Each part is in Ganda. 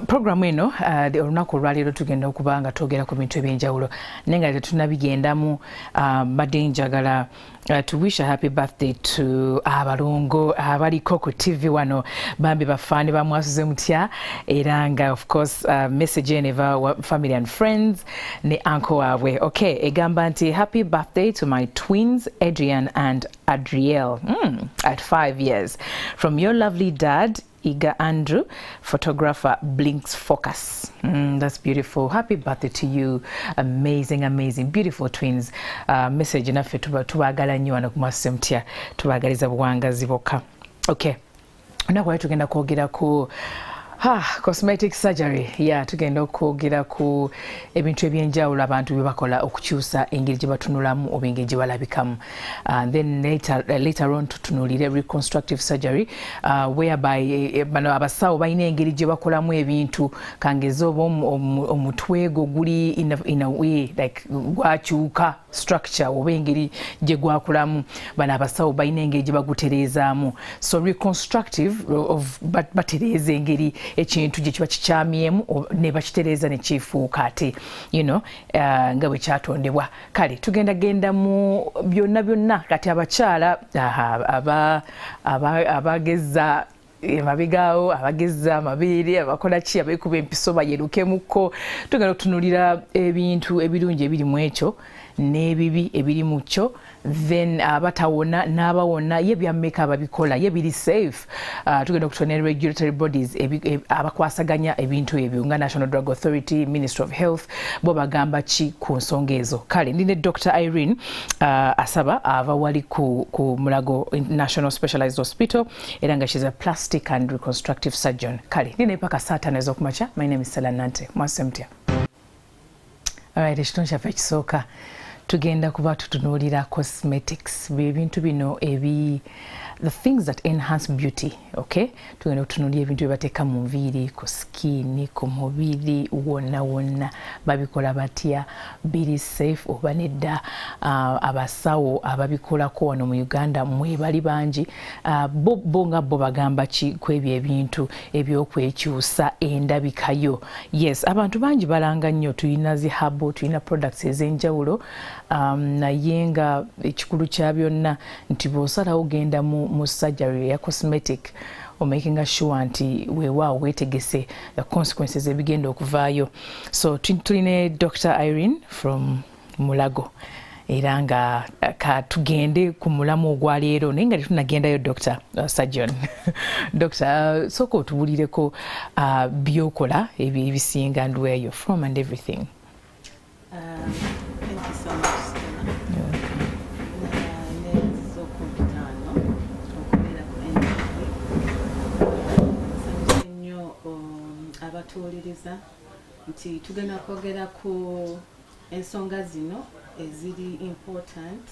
Program eno olunaku olwaleero tugenda okuba nga twogera ku bintu ebyenjawulo naye nga tetunabigendamu badde njagala to wish a happy birthday to abalongo abaliko ku TV wano bambi bafaani ba Mwasuze Mutya era nga of course message eva family and friends ne uncle waabwe. Okay, egamba nti happy birthday to my twins Adrian and Adriel at 5 years from your lovely dad Iga Andrew, photographer Blinks Focus. That's beautiful. Happy birthday to you. Amazing, amazing, beautiful twins. Message enough tubagala nnyo wano ku Mwasuze Mutya tubagaliza buwangazi bokka. Okay. Onaku lwaki tugenda kwogera ku cosmetic surgery. Yeah, tugenda okwogera ku ebintu ebyenjawulo abantu bye bakola okukyusa engeri gye batunulamu oba engeri gye balabikamu. Then later on tutunulire reconstructive surgery whereby bano abasawo balina engeri gye bakolamu ebintu kangeza oba omutwe gwo guli in a way like gwakyuka structure oba engeri gye gwakulamu bano abasawo balina engeri gye bagutereezaamu. So reconstructive of batereeza engeri ekintu gye kiba kikyamyemu ne bakitereeza ne kifuuka ate nga bwe kyatondebwa. Kale tugenda genda mu byonna kati abakyala abageza emabegaawo abageza amabeere abakola ki abeekuba empiso bayerukemuko tugenda okutunulira ebintu ebirungi ebiri mu ekyo n'ebibi ebiri mu kyo then abatawona n'abawona ye byammeka ababikola ye biri safe. Tugenda okutonera regulatory bodies abakwasaganya ebintu ebyo nga National Drug Authority, Ministry of Health bo bagamba ki ku nsonga ezo. Kale ndine Dr. Irene Asaba ava wali ku Mulago National Specialized Hospital era nga she's a plastic and reconstructive surgeon. Kale ndine paka saa 5 ez'okumakya. My name is Stella Nante. Mwasuze Mutya. Alright, ekitundu kyaffe ekisooka tugenda kuba tutunuulira cosmetics ebintu bino the things that enhance beauty. Okay, tugenda kutunuulira ebintu byebateeka mu nviiri ku skin ku mubiri wonna babikola batya biri safe oba nedda. Abasawo ababikolako wano mu Uganda mwe bali bangi bo nga bo bagamba ki ku ebyo ebintu ebyokwekyusa endabikayo. Yes, abantu bangi balanga nnyo tulina zi herbal tulina products ez'enjawulo naye nga ekikulu kya byonna nti bw'osalawo genda mu surgery ya cosmetic or making sure nti weewaawo weetegese the consequences ebigenda okuvaayo. So tuline Dr. Irene from Mulago era nga tugende ku mulamu ogwaleero naye nga tetunagendayo Dr. Surgeon. Dr. sooka otubulireko byokola ebisinga and where you're from and everything. Thank you so much, Stella. Abatuuliriza nti tugenda kwogera ku ensonga zino eziri important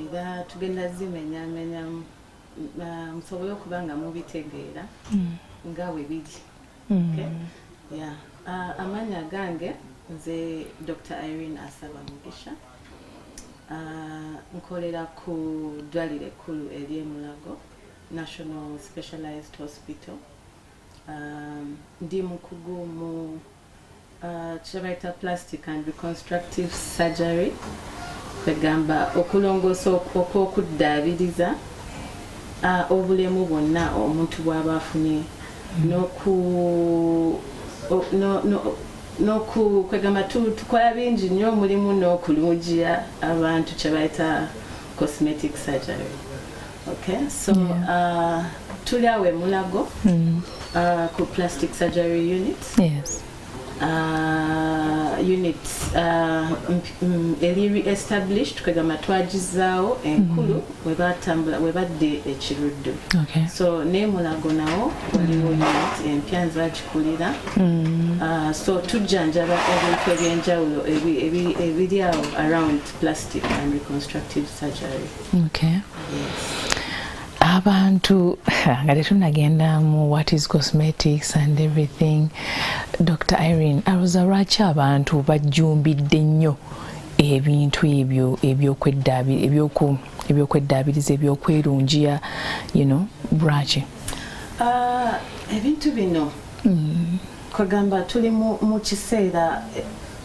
era tugenda zimenyamenya musobole okuba nga mubitegeera nga we biri. Okay? Yeah. Amanya gange nze Dr. Irene Asaba Mugisha. Nkolera ku ddwaliro ekkulu ery'e Mulago National Specialized Hospital. Ndi mukugu mu kyebayita plastic and reconstructive surgery kwegamba okulongoosa okw'okuddaabiriza obulemu bwonna omuntu bw'aba afunye kwegamba tukola bingi nnyo mulimu n'okulungiya abantu kyebayita cosmetic surgery. Okay, so tuli awo e Mulago ku plastic surgery unit. Yes. Unit eri established kwegamba twagizaawo enkulu webadde ekiruddu. Okay. So ne Mulago nawo waliwo unit empya nzagikulira. So tujjanjaba ebintu ebyenjawulo ebiri awo around plastic and reconstructive surgery. Okay. Yes. Abantu nga tetunagenda mu what is cosmetics and everything. Dr. Irene, aluza lwaki abantu bajjumbidde nnyo ebintu ebyo ebyokweddabiriza ebyokwerungiya lwaki? Ebintu bino kwagamba tuli mu kiseera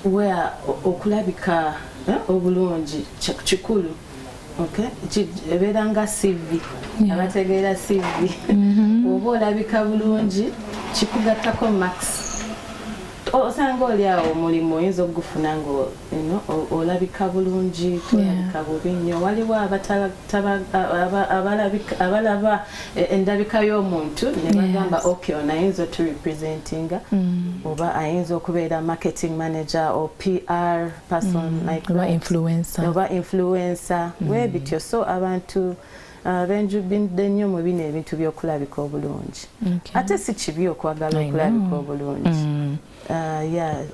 where okulabika obulungi kikulu. Okay, ebeera nga CV, abategeera CV. Oba olabika bulungi kikugattako max. Osanga oli awo omulimu oyinza okugufuna olabika bulungi, tolabika bubi nnyo. Waliwo abalaba endabika y'omuntu ne bagamba okay, ono ayinza oturepresentinga, oba ayinza okubeera marketing manager or PR person like that. Oba influencer. Webityo so abantu benjubidde nnyo mu bino ebintu by'okulabika obulungi. Ate si kibi okwagala okulabika obulungi.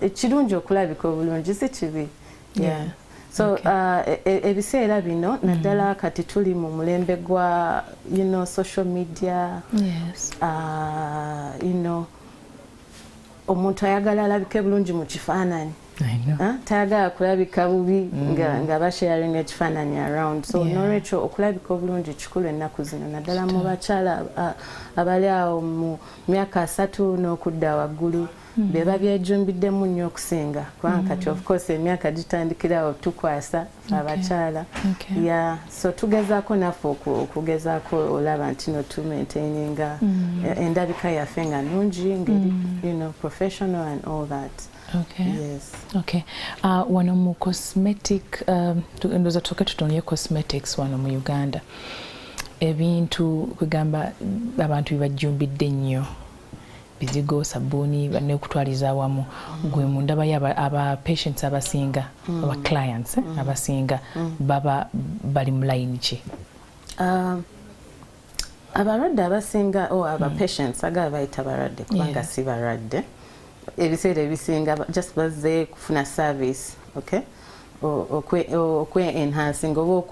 Ekirungi okulabika obulungi si kibi. So ebiseera bino naddala kati tuli mu mulembe gwa social media. Omuntu ayagala alabike bulungi mu kifaananyi. Tayagala kulabika bubi nga basharinga ekifaananyi around. So n'olwekyo okulabika obulungi kikulu ennaku zino naddala mu bakyala abali awo mu myaka 3 n'okudda waggulu. Beba byejumbiddemu nnyo okusinga kubanga kati of course emyaka gitandikirawo tukwasa abakyala. So tugezaako naffe okugezaako olaba nti tu maintaininga endabika yaffe nga nnungi ngeri professional and all that. Wano mu cosmetic ndoza tuke tutonye cosmetics wano mu Uganda ebintu kugamba abantu bibajjumbidde nnyo bizigo sabuni nekutwaliza awamu gwe mu ndaba aba patients abasinga aba clients abasinga baba bali mu line ki abalwadde abasinga aba patients agaba bayita balwadde kubanga si balwadde ebiseera ebisinga just bazze kufuna service okwe-enhancing oba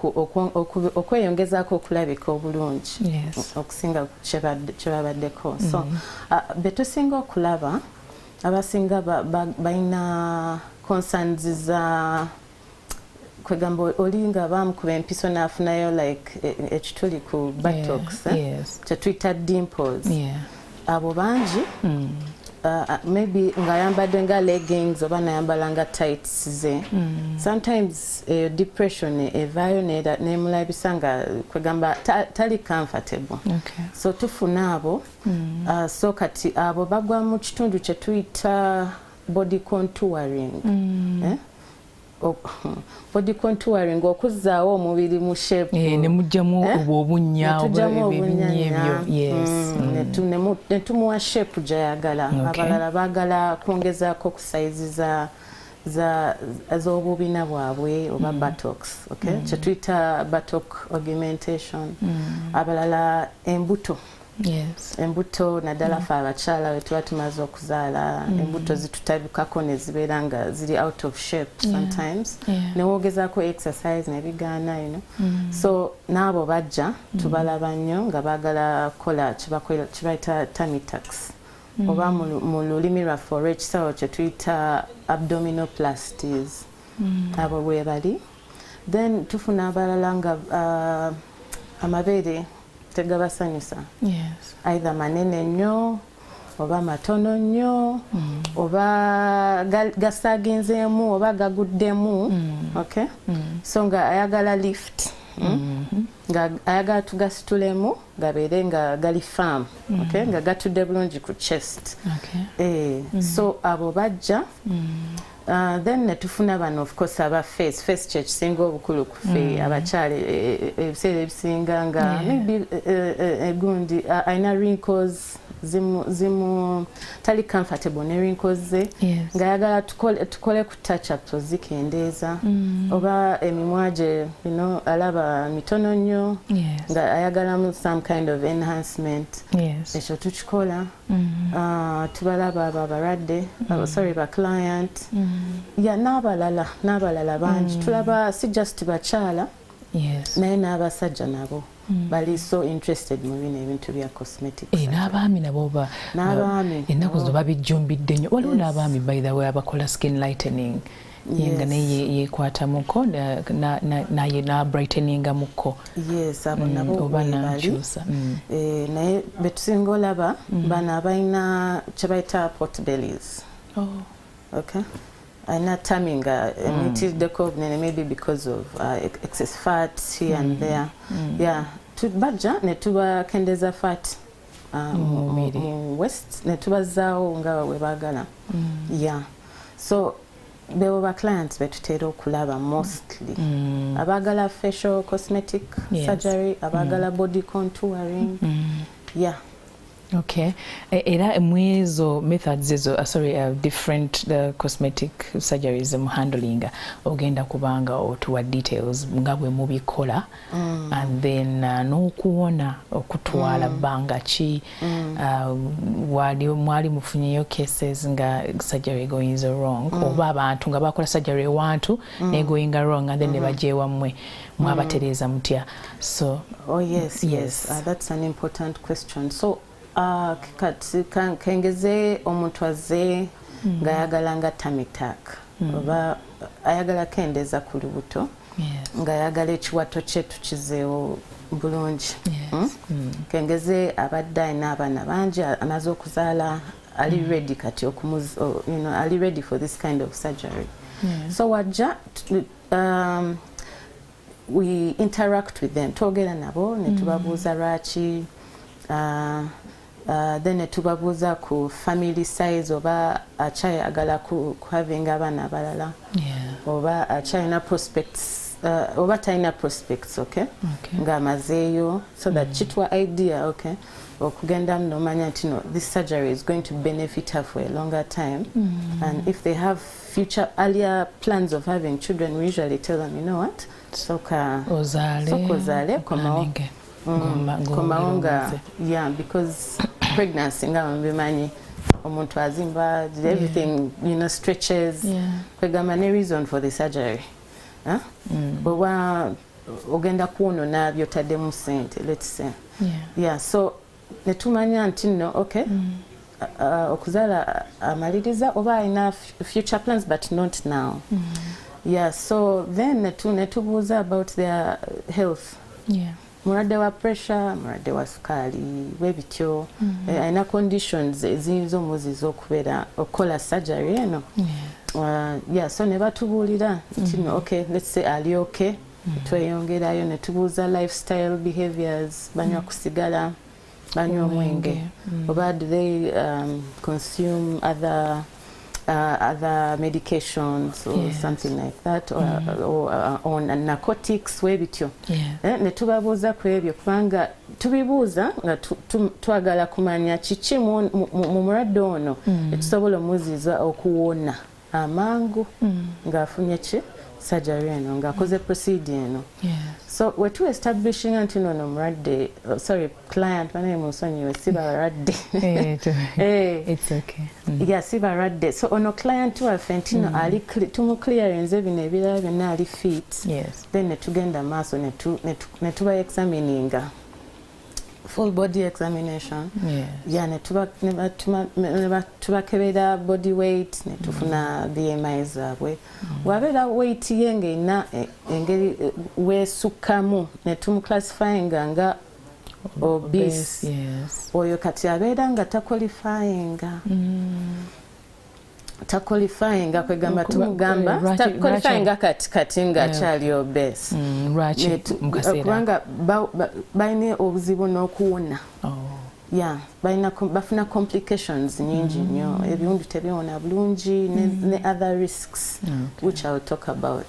okweyongezaako okulabika obulungi okusinga kye babaddeko. So betusinga okulaba abasinga balina concerns za kwegamba olinga bamukuba empiso n'afunayo like ekituli ku buttocks kyetuyita dimples. Abo bangi maybe ngayambadde nga leggings oba nayambala nga tights ze. Sometimes depression evaayo nemulabisa nga kwegamba tali comfortable. So tufuna abo so kati abo bagwa mu kitundu kye tuyita body contouring. Body contouring okuzzaawo omubiri mu shape ne mujjamu obunnya netumuwa shape gyayagala. Abalala baagala kwongezaako ku size z'obubina bwabwe oba buttocks kye tuyita buttock augmentation. Abalala embuto. Embuto naddala ffe abakyala we tuba tumaze okuzaala embuto zitutabikako ne zibeera nga ziri out of shape sometimes newogezaako exercise nebigaana so n'abo bajja tubalaba nnyo nga baagala kukola kibayita tummy tucks oba mu lulimi lwaffe olw'ekisawo kye tuyita abdominoplasties. Abo bwe bali. Then tufuna abalala nga amabeere tegabasanyusa. Either manene nnyo oba matono nnyo oba gasaginzeemu oba gaguddemu. So nga ayagala lift nga ayagala tugasitulemu gabeere nga gali firm nga gatudde bulungi ku chest. So abo bajja. Then netufuna bano of course aba face kye kisinga obukulu ku ffe abakyala ebiseera ebisinga nga maybe egundi ayina wrinkles zimu tali comfortable ne wrinkles ze nga ayagala tukole ku touch up zikendeeza oba emimwa gye alaba mitono nnyo nga ayagalamu some kind of enhancement. Ekyo tukikola. Tubalaba abo abalwadde ba client n'abalala bangi tulaba si just bakyala naye n'abasajja nabo bali so interested mu bino ebintu bya cosmetics. N'abaami nabo ennaku zo babijjumbidde nnyo. Waliwo n'abaami by the way abakola skin lightening yenga naye yekwata muko naye na brighteninga muko. Yes, abo nabo bali. Naye betusinga olaba bana abalina kye bayita pot bellies. Oh. Okay. Not timing, it is decognized maybe because of excess fat here and there. Yeah, to badja ne tuba kendeza fat west ne tuba zao nga webagala. Yeah, so bewo ba clients betutera okulaba mostly abagala facial cosmetic surgery, abagala body contouring. Yeah. Okay. Era mwezo methods ezo different cosmetic surgeries handling ogenda kubanga otuwa details nga bwe mubikola and then n'okuwona okutwala banga ki mwali mufunyeyo cases nga surgery going wrong oba abantu nga bakola surgery ewantu ne going wrong and then ne bajewa mmwe mwabatereza mutya. So yes. That's an important question. So kengeze omuntu azze nga ayagala nga tamitak oba ayagala kendeza ku lubuto nga ayagala ekiwato kye tukizeewo bulungi. Kengeze abadde alina abaana bangi amaze okuzaala ali ready kati ali ready for this kind of surgery. So wajja we interact with them, twogera nabo ne tubabuuza lwaki then netubabuuza ku family size oba akyayagala ku having abaana abalala oba akyalina prospects oba talina prospects. Okay. Ng'amazeeyo so that kitwa idea okugenda nomanya nti this surgery is going to benefit her for a longer time. And if they have future earlier plans of having children, we usually tell them, you know what, ozale komaonga. Yeah, because pregnancy nga mbimanyi omuntu azimba everything stretches kwegamba ne reason for the surgery oba ogenda kuwonona by'otaddemu ssente, let's say. So netumanya nti nno okuzaala amaliriza oba alina future plans but not now. So then netubuuza about their health. Mulwadde wa pressure, mulwadde wa sukaali, bwe bityo alina conditions eziyinza omuziza okubeera okukola surgery eno. So ne batubuulira nti let's say ali okay, tweyongerayo ne tubuuza lifestyle behaviors, banywa kusigala, banywa omwenge, oba do they consume other medications or something like that, or narcotics, webityo. Ne tubabuuza ku ebyo kubanga tubibuuza nga twagala kumanya kiki mu mulwadde ono ekisobola omuziza okuwona amangu ng'afunye ki surgery eno ng'akoze procedure eno. So we're to establishing nti nono mulwadde client bane musonyiwe si balwadde. It's okay. Si balwadde. So ono client waffe ntino ali tumu clearance bino ebirala byonna ali fit. Then netugenda maaso ne tuba examininga full body examination. Tubakebera body weight ne tufuna BMI zaabwe. Wabeera weight yenge ina engeri weesukkamu ne tumuclassifyinga nga obese. Oyo kati abeera nga taqualifyinga kwegamba tumugamba taqualifyinga kati nga akyali obese. Kubanga balina obuzibu n'okuwona. Bafuna complications nyingi nnyo, ebiwundu tebiwona bulungi ne other risks which I'll talk about.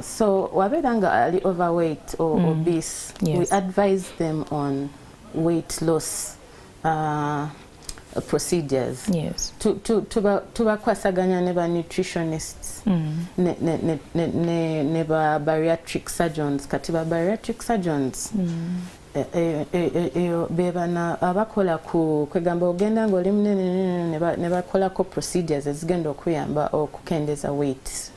So wabeera nga ali overweight or obese, we advise them on weight loss procedures. Tubakwasaganya ne ba nutritionists ne ba bariatric surgeons. Kati ba bariatric surgeons bebana abakola kwegamba ogenda ng'oli munene ne bakolako procedures ezigenda okuyamba okukendeza weight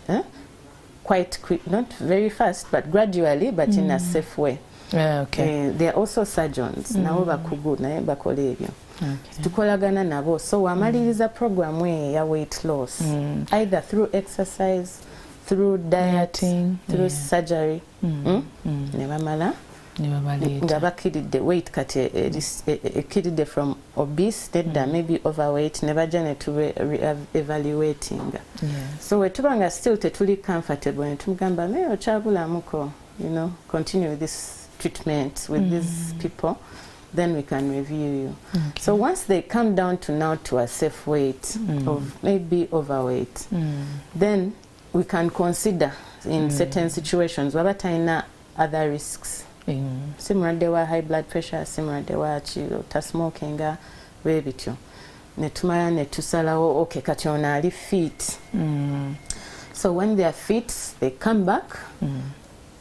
quite quick, not very fast but gradually, but in a safe way. They are also surgeons nabo bakugu naye bakola ebyo. tukolagana nabo so wamaliriza program ya weight loss either through exercise, through dieting, through surgery nebamala nga bakiridde weight kati ekiridde from obese nedda maybe overweight nebajja evaluating so wetubanga still tetuli comfortable netumugamba naye okyabulamuko continue with this treatment with these people, then we can review you. So once they come down to now to a safe weight of maybe overweight, then we can consider in certain situations whether taina other risks. Similar dewa high blood pressure, similar dewa ta smoking webityo. Netumaya netusalawo okay kati ono ali fit. So when they are fit, they come back.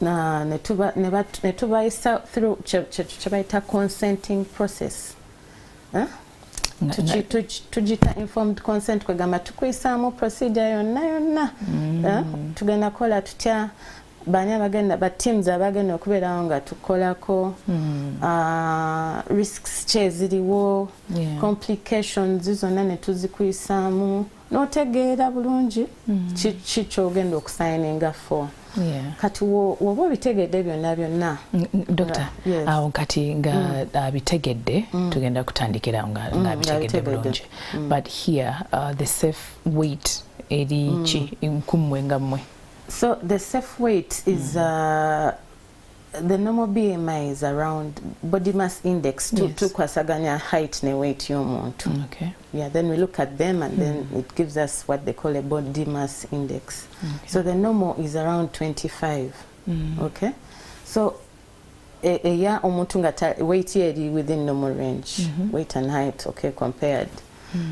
Na netubayisa through chebaita consenting process. Tujita informed consent kwegamba tukuyisaamu procedure yonna tugenda kola tutya bani abagenda ba teams abagenda okubeerawo nga tukolako risks kyeziriwo complications zonna netuzikuyisaamu n'otegeera bulungi kikyogenda okusayininga for kati woba obitegedde byonna Doctor, awo kati nga abitegedde tugenda kutandikira nga abitegedde bulungi but here the safe weight eri ki nkummwe nga mmwe. So the safe weight is the normal BMI is around body mass index to kwasaganya height ne weight y'omuntu. Okay. Yeah, then we look at them and then it gives us what they call a body mass index. So the normal is around 25. Okay. So yeah, omuntu nga weight eri within normal range, weight and height, okay, compared.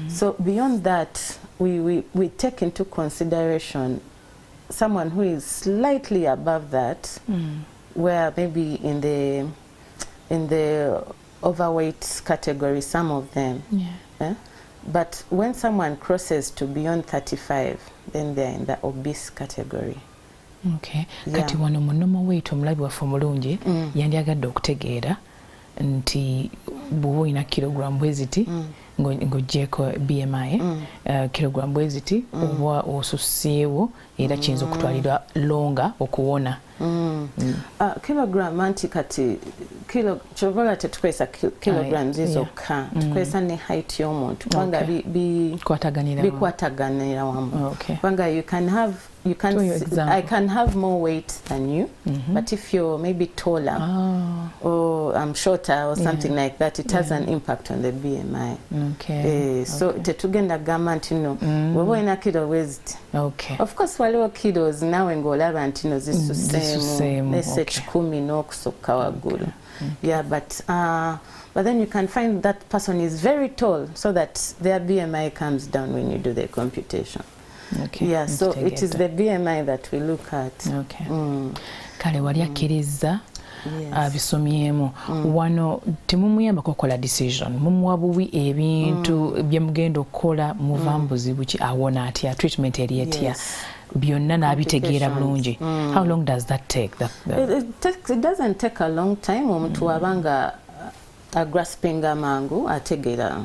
So beyond that, we take into consideration someone who is slightly above that, where maybe in the overweight category, some of them. But when someone crosses to beyond 35, then they're in the obese category. Okay. Kati wano munoma weight omulabi waffe omulungi yandyagadde okutegeera nti bw'oba olina kilogram bweziti ng'oggyeko BMI kilogram bweziti oba osusseewo era kiyinza okutwalira longa okuwona. Kilogram anti kati kyovola tetukozesa kilograms zokka tukozesa ne height y'omuntu kubanga bikwataganira wamu kubanga I can have more weight than you, but if you're maybe taller or I'm shorter or something like that, it has an impact on the BMI. So tetugenda gamba nti no weba olina kilo weziti. Of course waliwo kilos nawe ng'olaba nti no zisusseemu nesse 10 n'okusukka waggulu. But then you can find that person is very tall so that their BMI comes down when you do the computation. So it is the BMI that we look at. Kale wali akkiriza bisomyemu wano temumuyambako okukola decision mumuwa bubi ebintu bye mugenda okukola muva mu buzibu ki awona atya treatment eri etya byonna n'abitegeera bulungi. How long does that take? It doesn't take a long time omuntu wabanga grasping amangu ategeera,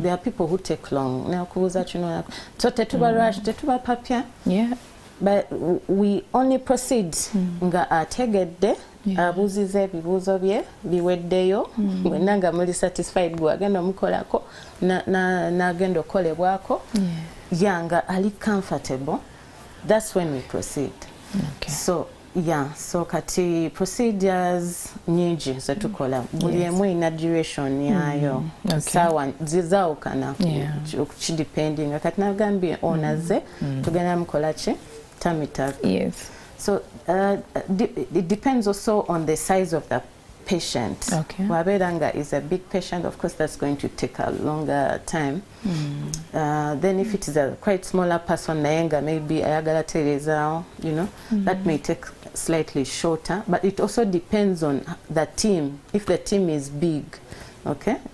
there are people who take long nakubuuza kino so tetuba rush tetuba papya but we only proceed nga ategedde abuuziza ebibuuzo bye biweddeyo mwenna nga muli satisfied gwagenda omukolako n'agenda okukolebwako nga ali comfortable, that's when we proceed. So kati procedures nyingi zetukola buli emu ina duration yayo sawa zizaawukana kidependinga kati nagambye onaze tugenda mukola ki tamita. So it depends also on the size of the patient. Waberanga is a big patient, of course that's going to take a longer time. Then if it is a quite smaller person nayenga maybe ayagala tereza, that may take slightly shorter, but it also depends on the team. If the team is big,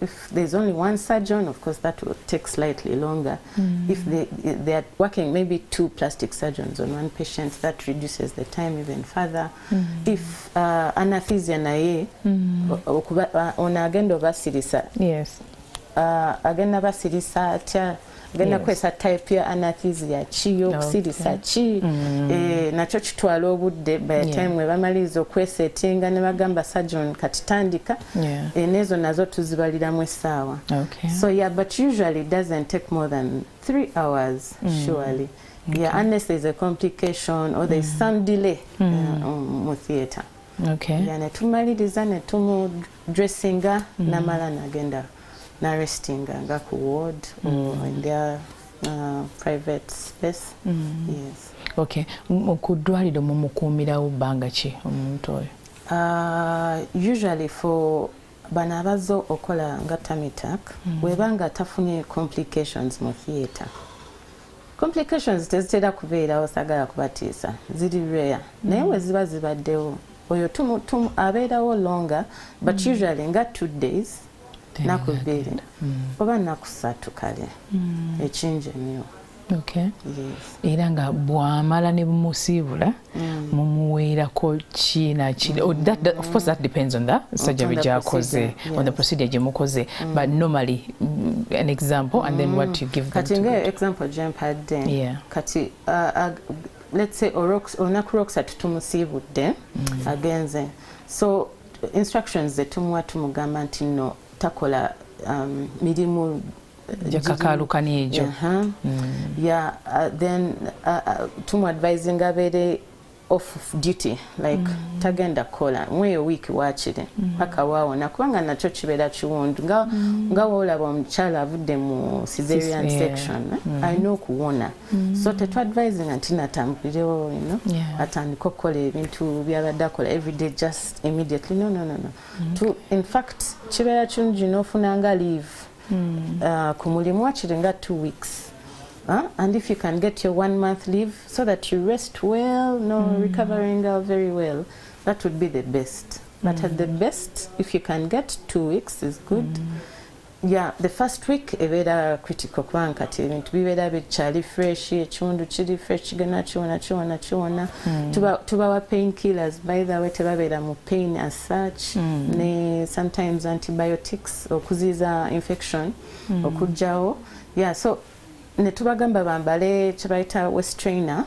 if there's only one surgeon, of course that will take slightly longer. If they are working maybe 2 plastic surgeons on one patient, that reduces the time even further. If anesthesia naye onagenda obasirisa agenda basirisa atya agenda kwesa type ya anesthesia ki okusirisa ki nakyo kitwala obudde by the time we bamaliriza okwesetinga ne bagamba surgeon kati tandika nezo nazo tuzibaliramu essaawa so yeah, but usually it doesn't take more than 3 hours surely unless there's a complication or there's some delay mu theatre ne tumaliriza ne tumudressinga namala nagenda na resting nga ku ward or in their private space yes ku ddwaliro mumukuumirawo bbanga ki omuntu oyo usually for bano abazze okola nga tamitak webanga tafunye complications mu theatre complications tezitera kubeerawo sagala kubatiisa ziri rare naye we ziba zibaddewo oyo abeerawo longer but usually nga 2 days naku 2 oba naku 3 kale ekinje nnyo era nga bw'amala ne bumusiibula mumuweerako ki nakiri of course that depends on the surgery gyakoze on the procedure gye mukoze but normally an example and then what you give them kati nga example gye mpadde kati let's say olunaku lwokusatu tumusiibudde agenze so instructions ze tumuwa tumugamba nti no takola mirimu jakakaalukani egyo then tumu-advising abeere off duty like tagenda kukola mweyo wiiki waakiri paka waawona kubanga nakyo kibeera kiwundu nga woolaba omukyala avudde mu caesarean section alina okuwona so tetwadvisinga nti natambulirewo atandika okukola ebintu byabadde akola everyday just immediately no in fact kibeera kirungi n'ofunanga leave ku mulimu wakiri nga 2 weeks and if you can get your 1 month leave so that you rest well recovering very well, that would be the best but at the best if you can get 2 weeks is good the first week ebeera critical kubanga kati ebintu bibeera bikyali fresh ekiwundu kiri fresh kigenda kiwona tubawa pain killers by the way tebabeera mu pain as such ne sometimes antibiotics okuziiza infection okugjawo so ne tubagamba bambale kyebayita waist trainer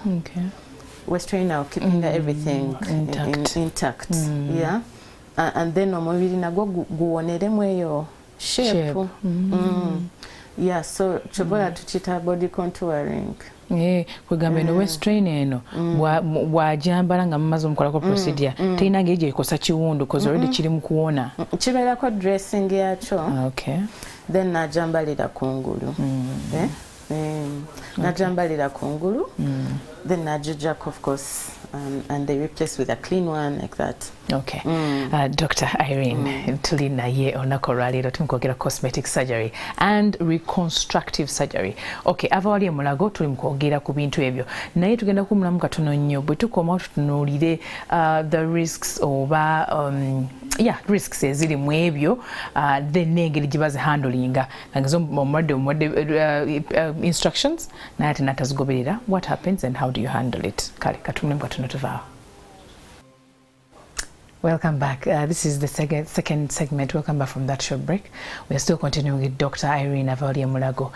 keeping everything intact and then omubiri nagwo guwoneremu eyo shape so kyobola tukita body contouring kwegamba eno waist trainer eno bw'agyambala nga mumaze omukolako procedure terinanga egyo ekosa kiwundu cause already kiri mu kuwona kibeerako dressing yakyo then nagyambalira kungulu najambalira kungulu then najujak of course and they replace with a clean one like that Dr. Irene tuli naye onako lwaleero tumukwogera cosmetic surgery and reconstructive surgery ava wali emulago tuli mukwogera ku bintu ebyo naye tugenda kumulamu katono nnyo bwe tukoma tutunuulire the risks oba risks eziri mu ebyo then n'engeri gye bazihandlinga nangezo omwadde instructions naye ate natazigoberera what happens and how do you handle it kale katumulemu katono tuvaawo. Welcome back. This is the second segment. Welcome back from that short break. We are still continuing with Dr. Irene Avalia Mulago.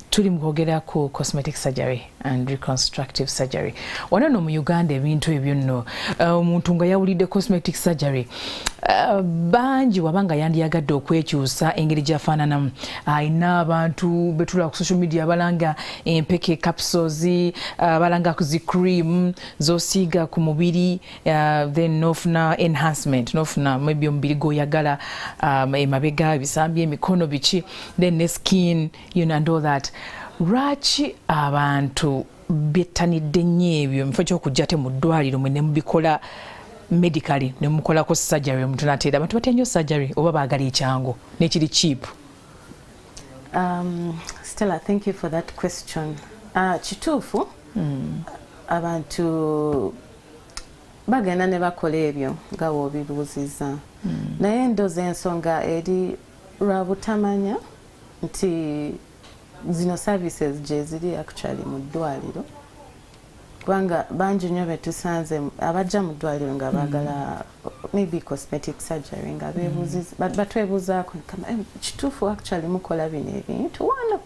Tuli mukwogera ku cosmetic surgery and reconstructive surgery. Wano no mu Uganda ebintu ebyo nno omuntu nga yawulidde cosmetic surgery bangi wabanga yandiyagadde okwekyusa engeri gyafaananamu ayina abantu betula ku social media balanga empeke capsules balanga ku zi cream zosiiga ku mubiri then nofuna enhancement nofuna maybe omubiri goyagala emabega ebisambi emikono biki then ne skin and all that. Lwaki abantu bettanidde nnyo ebyo mufo ky'okujja ate mu ddwaliro mwe ne mubikola medically ne mukolako surgery omuntu nateera abantu batya nnyo surgery oba baagala ekyangu n'ekiri cheap? Stella, thank you for that question. Kituufu abantu bagenda ne bakola ebyo nga w'obibuuzizza naye ndoza ensonga eri lwa butamanya nti zino services gye ziri actually mu ddwaliro kubanga bangi nnyo betusanze abajja mu ddwaliro nga baagala maybe cosmetic surgery nga batwebuuzaako kituufu actually mukola bino ebintu wano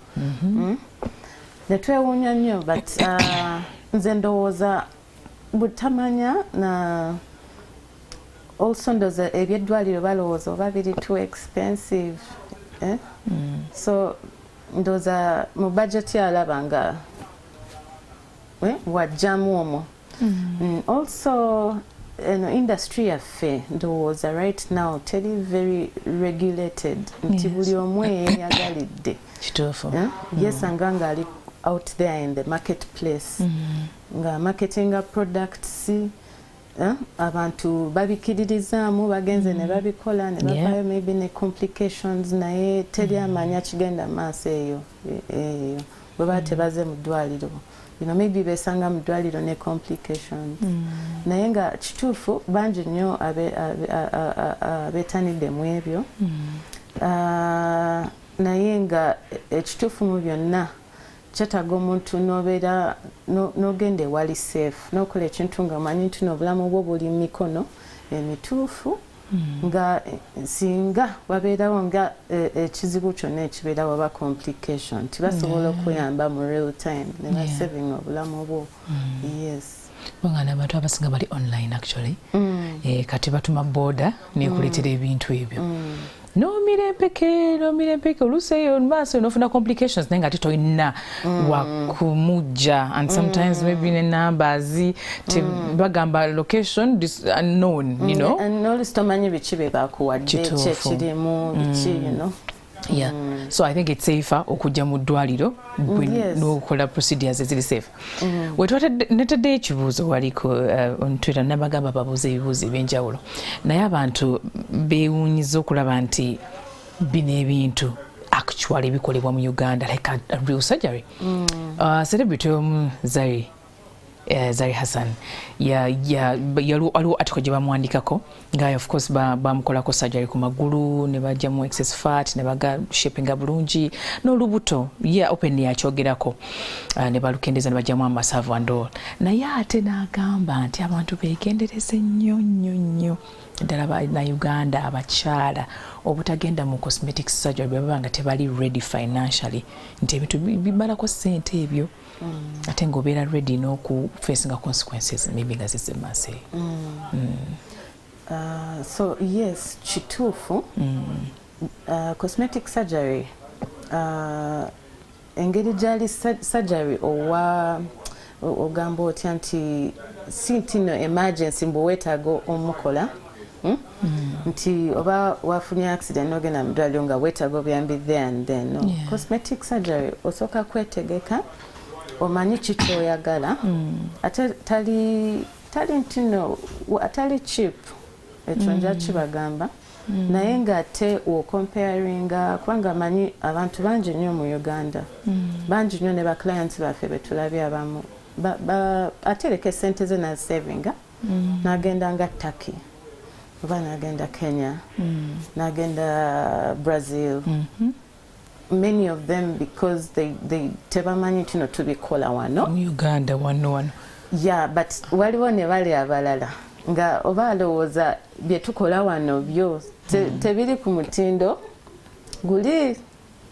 ne twewuunya nnyo but nze ndowooza butamanya na also ndowooza ebyeddwaliro balowooza oba biri too expensive so ndowooza mu budget yalaba nga wajjamu omwo also industry yaffe ndowooza right now teri very regulated nti buli omu eyeyagalidde kituufu yesanga ngaali out there in the marketplace nga marketinga products abantu babikiririzaamu bagenze ne babikola ne bavayo maybe ne complications naye teri amanya kigenda maaso eyo bwe baba tebaze mu ddwaliro maybe besanga mu ddwaliro ne complications naye nga kituufu bangi nnyo abeetanidde mu ebyo naye nga ekituufu mu byonna kyetaaga omuntu n'obeera n'ogenda ewali safe n'okola ekintu nga omanyi nti n'obulamu bwo buli mu mikono emituufu nga singa wabeerawo nga ekizibu kyonna ekibeerawo oba complication tibasobola okuyamba mu real time ne basaving obulamu bwo yes bangana abantu abasinga bali online actually kati batuma boda nekuleetera ebintu ebyo nomirempeke oluseeyo maaso nofuna complications naye nga ate tolina wakumujja and sometimes maybe ne numbers bagamba location unknown n'olusi tomanyi biki bye bakuwadde kyekirimu biki Yeah. So I think it's safer okujja mu ddwaliro n'okola procedures eziri safe. Netadde ekibuuzo waliko on Twitter nabagamba babuuza ebibuuzo ebyenjawulo naye abantu beewuunyiza okulaba nti bino ebintu actually bikolebwa mu Uganda like a real surgery. Celebrity Zari Hassan waliwo article gye bamwandikako nga of course bamukolako surgery ku magulu ne bajjamu excess fat ne baga shapinga bulungi n'olubuto open yakyogerako ne balukendeza ne bajjamu amasavu and all naye ate n'agamba nti abantu beegendereze nnyo ddala bannayuganda abakyala obutagenda mu cosmetic surgery baba nga tebali ready financially nti ebintu bibalako ssente ebyo ate ng'obeera ready n'okufacinga consequences maybe nga zizze maaso eyo. So yes kituufu cosmetic surgery engeri gyali surgery owa ogamba otya nti si nti no emergency mbu weetaaga omukola nti oba wafunye accident n'ogenda mu ddwaliro nga weetaaga obuyambi there and then no. Cosmetic surgery osooka kwetegeka omanyi kikyoyagala ate tali ntino atali cheap ekyo nja kibagamba naye ng'ate comparinga kubanga amanyi abantu bangi nnyo mu Uganda bangi nnyo ne ba clients baffe betulabye abamu atereka esente ze nasavinga n'agenda nga Turkey oba n'agenda Kenya n'agenda Brazil many of them because they tebamanyi tino tubikola wano Uganda wano but waliwo ne bali abalala nga oba alowooza bye tukola wano byo tebiri ku mutindo guli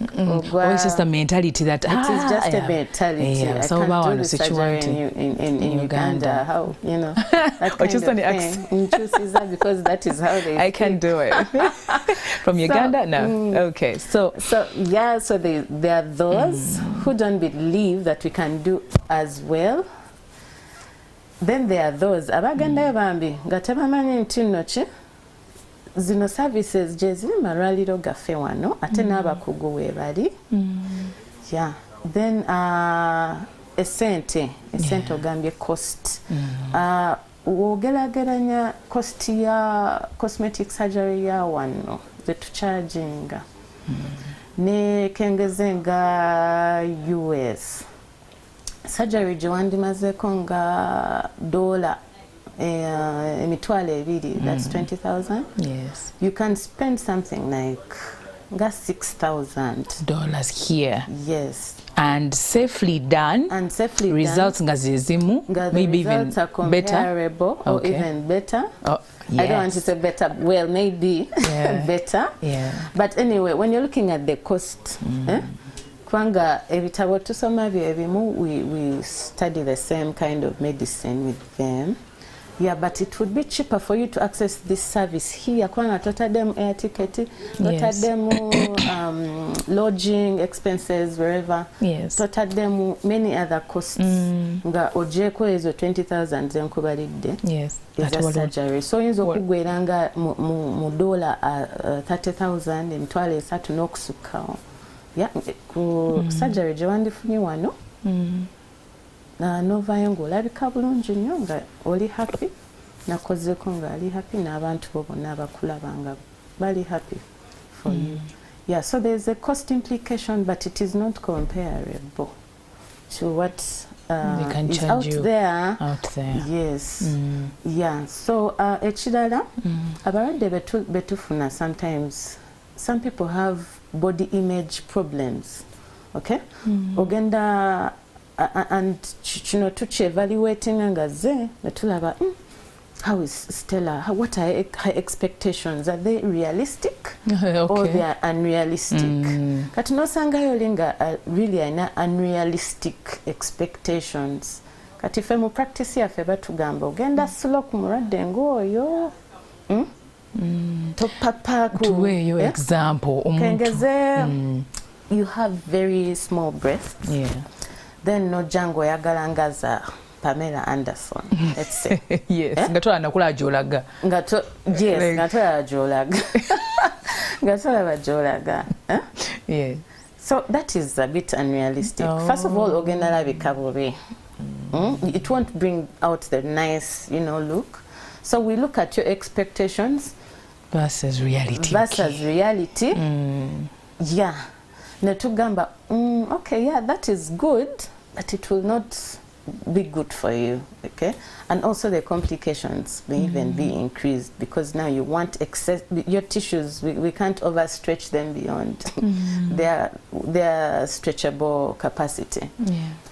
it's just a mentality that it is just a mentality. I can't do the surgery in Uganda. How that kind of thing. Because that is how they. I can do it. From Uganda, no. Okay, so yeah, so there are those who don't believe that we can do as well. Then there are those abaganda bambi nga tebamanyi nti nno ki zino services gye ziri malwaliro gaffe wano ate n'abakugu weebali then esente ogambye cost wogerageranya cost ya cosmetic surgery ya wano zetucharginga ne kengeze nga US surgery gye wandimazeko nga $2 that's 20,000. Yes. You can spend something like $6,000 here. Yes. and safely done, results nga zezimu, maybe even better or even better. Yes. I don't want to say better, well, maybe better. But anyway, when you're looking at the cost, kwanga ebitabo tusoma ebimu, we study the same kind of medicine with them. Yeah, but it would be cheaper for you to access this service here. Kwanga tota dem air ticket, tota dem lodging expenses wherever. Yes. Tota dem many other costs. Nga ojeko ezo 20,000 zenkubalidde. Yes. Is a surgery. So yinzo kugweranga mu dollar 30,000 emitwalo esatu n'okusukkawo. Yeah, ku surgery gye wandifunye wano. Novayo ng'olabika bulungi nnyo nga oli happy, nakozeko nga ali happy, n'abantu bo bonna abakulaba nga bali happy for you. Yeah, so there's a cost implication, but it is not comparable to what is out there. Yes. Yeah, so ekirala abalwadde betufuna sometimes, some people have body image problems. Okay? Ogenda and kino tukyevaluating nga ze netulaba how is Stella, what are her expectations, are they realistic or they are unrealistic? Kati nosangayo linga really ana unrealistic expectations. Kati fe mu practice yaffe batugamba ogenda slow ku mulwadde ng'oyo topapa ku tuweeyo example kengeze you have very small breasts. Then no jango yagalangaza Pamela Anderson, let's say. Yes, ngatola nakula ajolaga. Ngatola ajolaga. Ngatola ajolaga. Yeah. So that is a bit unrealistic. First of all, ogenda labika bubi. It won't bring out the nice, look. So we look at your expectations versus reality. Yeah. Netugamba, okay, yeah, that is good, but it will not be good for you, okay? And also the complications may even be increased because now you want excess, your tissues, we can't overstretch them beyond their stretchable capacity.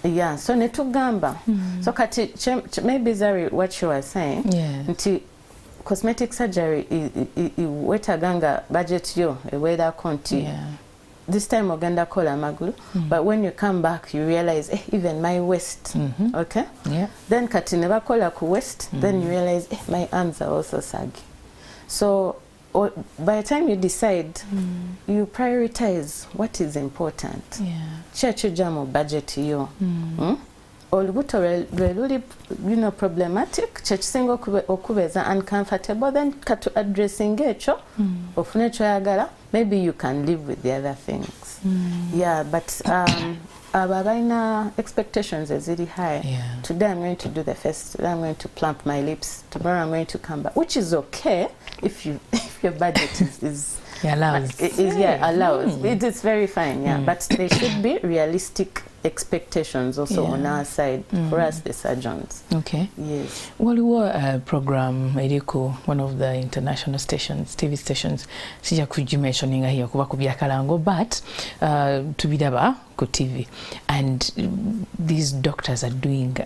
Yeah, so netugamba. So kati, maybe Zari, what you were saying, nti cosmetic surgery, wetaganga budget yo, weda konti. This time ogenda kola magulu, but when you come back you realize even my waist, okay? Then kati neba kola ku waist, then you realize my arms are also saggy. So by the time you decide, you prioritize what is important. Chechuja mu budget yo. Olubuto lweluli problematic, chekisinga okubeza uncomfortable, then katu addressing ekyo ofune ekyoyagala, maybe you can live with the other things. Yeah, but ababaina expectations is really high. Today I'm going to do the face, today I'm going to plump my lips, tomorrow I'm going to come back, which is okay if your budget is allows. It is very fine, but there should be realistic expectations also on our side for us the surgeons. Okay. Yes. Waliwo program eriko one of the international stations, TV stations, sija kujimentioninga hiyo kuba kubyakalango, but tubiraba ku TV, and these doctors are doing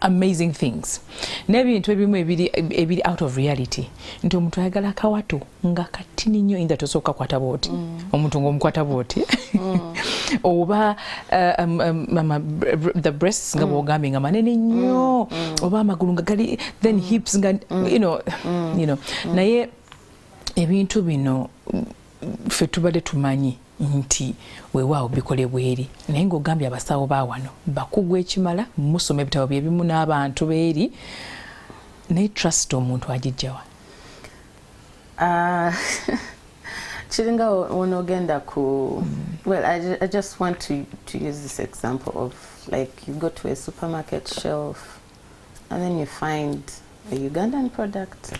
amazing things. Nebintu ebimu ebiri out of reality. Nti omuntu ayagala akawato nga katini nnyo inda tosooka kwata booti. Omuntu ng'omukwata booti. Oba the breasts nga bw'ogambye nga manene nnyo. Oba amagulu nga gali, then hips nga, you know. Naye ebintu bino ffe tubadde tumanyi nti weewaawo bikolebwa eri, naye ng'ogambye abasawo ba wano bakugu ekimala, musoma ebitabo byebimu n'abantu beeri, naye trust omuntu agijjawa? Chiringa onogenda ku, well, I just want to use this example of, like, you go to a supermarket shelf and then you find a Ugandan product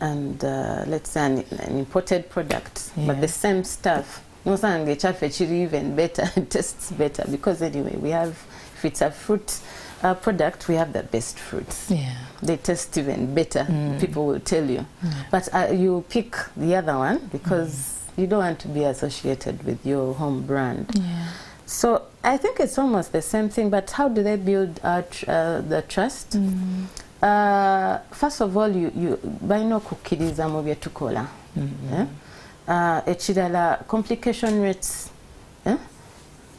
and let's say an imported product, but the same stuff. No, even better, tastes better, because anyway we have, if it's a fruit product, we have the best fruits. They taste even better. People will tell you, but you pick the other one because you don't want to be associated with your home brand. Yeah. So I think it's almost the same thing, but how do they build the trust? First of all, you balina okukkiriza mu bye tukola. Ekirala complication rates.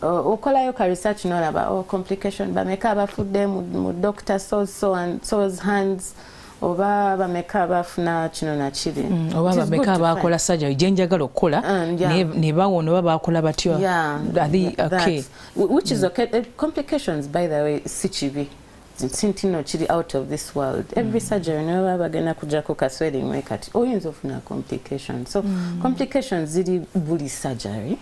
Okolayo ka research n'olaba complication bameka abafudde mu doctor so and so's hands oba bameka abafuna kino na kiri oba bameka abakola surgery gye njagala okukola ne bawona oba bakola batyo. Okay. Which is okay. Complications, by the way, si kibi. Sintino chiri out of this world. Every surgery never bagena kuja ku kaswelling wekati oyinza ofuna complications. So complications ziri buli surgery.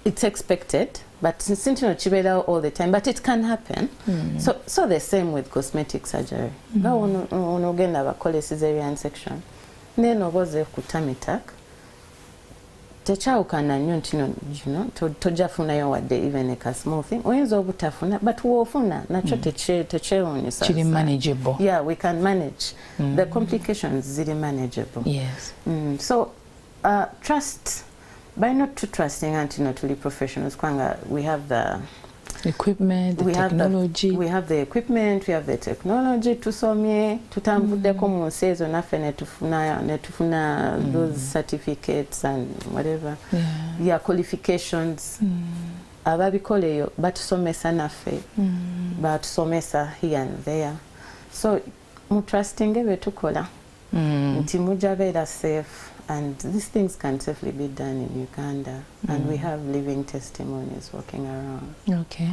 It's expected, but sintino chibela all the time, but it can happen. So the same with cosmetic surgery. Ga ono genda bakole cesarean section. Neno boze kutamitak. Techawukana nnyo ntino, you know, tojafuna yo wadde even a small thing. Oyinza obutafuna, but woofuna nakyo tekyewuunyisa. Kiri manageable. Yeah, we can manage. The complications ziri manageable. Yes. So trust, by not too trusting antino tuli professionals, kwanga we have the equipment, the technology. We have the equipment, we have the technology. Tusomye, tutambuddeko mu nsi ezo naffe netufuna those certificates and whatever. Yeah, qualifications. Ababikoleyo batusomesa naffe. Batusomesa here and there. So mu trusting ebyo tukola. Nti mujja beera safe. And these things can safely be done in Uganda, and we have living testimonies walking around. Okay.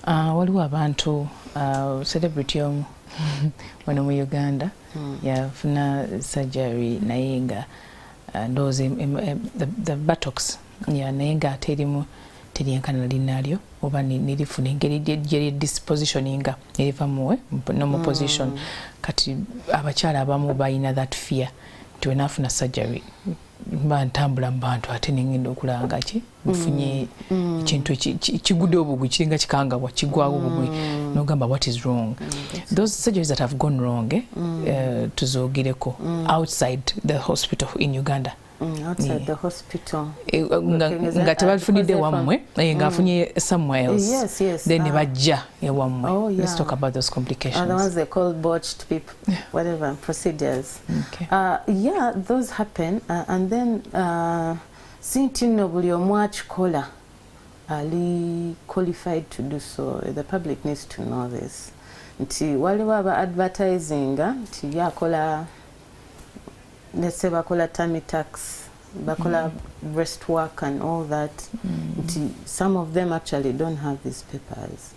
Waliwo abantu celebrity wano mu Uganda yafuna surgery naye nga the buttocks naye nga teryenkana linalyo oba nilifuna engeri gye dispositioninga eriva muwe no position kati abakyala abamu balina that fear. Tuenafuna surgery bantambula mu bantu ate nengenda okulanga ki nfunye ekintu kigudde obugwi kiringa kikangabwa kigwawo obugwi nogamba what is wrong. Those surgeries that have gone wrong tuzogereko outside the hospital in Uganda. Outside the hospital. Nga tebafunidde wammwe nga afunye somewhere else. Yes. Then nebajja ewammwe. Oh, yeah. Let's talk about those complications. The ones they call botched people, whatever procedures. Okay. Yeah, those happen, and then sintino buli omu akikola ali qualified to do so. The public needs to know this. Nti waliwo aba advertising nti yakola, let's say bakola tummy tucks, bakola breast work and all that. Some of them actually don't have these papers.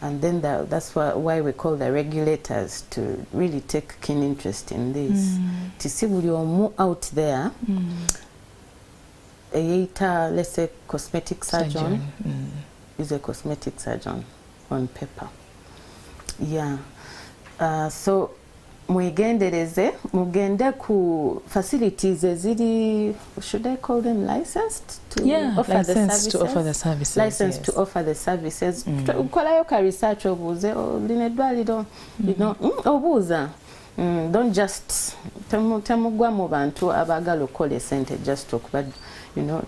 And then that's why we call the regulators to really take keen interest in this. To see buli omu out there, let's say cosmetic surgeon is a cosmetic surgeon on paper. Yeah. So mwegendereze mugende ku facilities eziri, should I call them licensed to offer the services? Licensed to offer the services. Ukolayo ka research obuze line dwaliro, you know, obuza. Don't just temugwa mu bantu abagala okole sente just okuba, you know,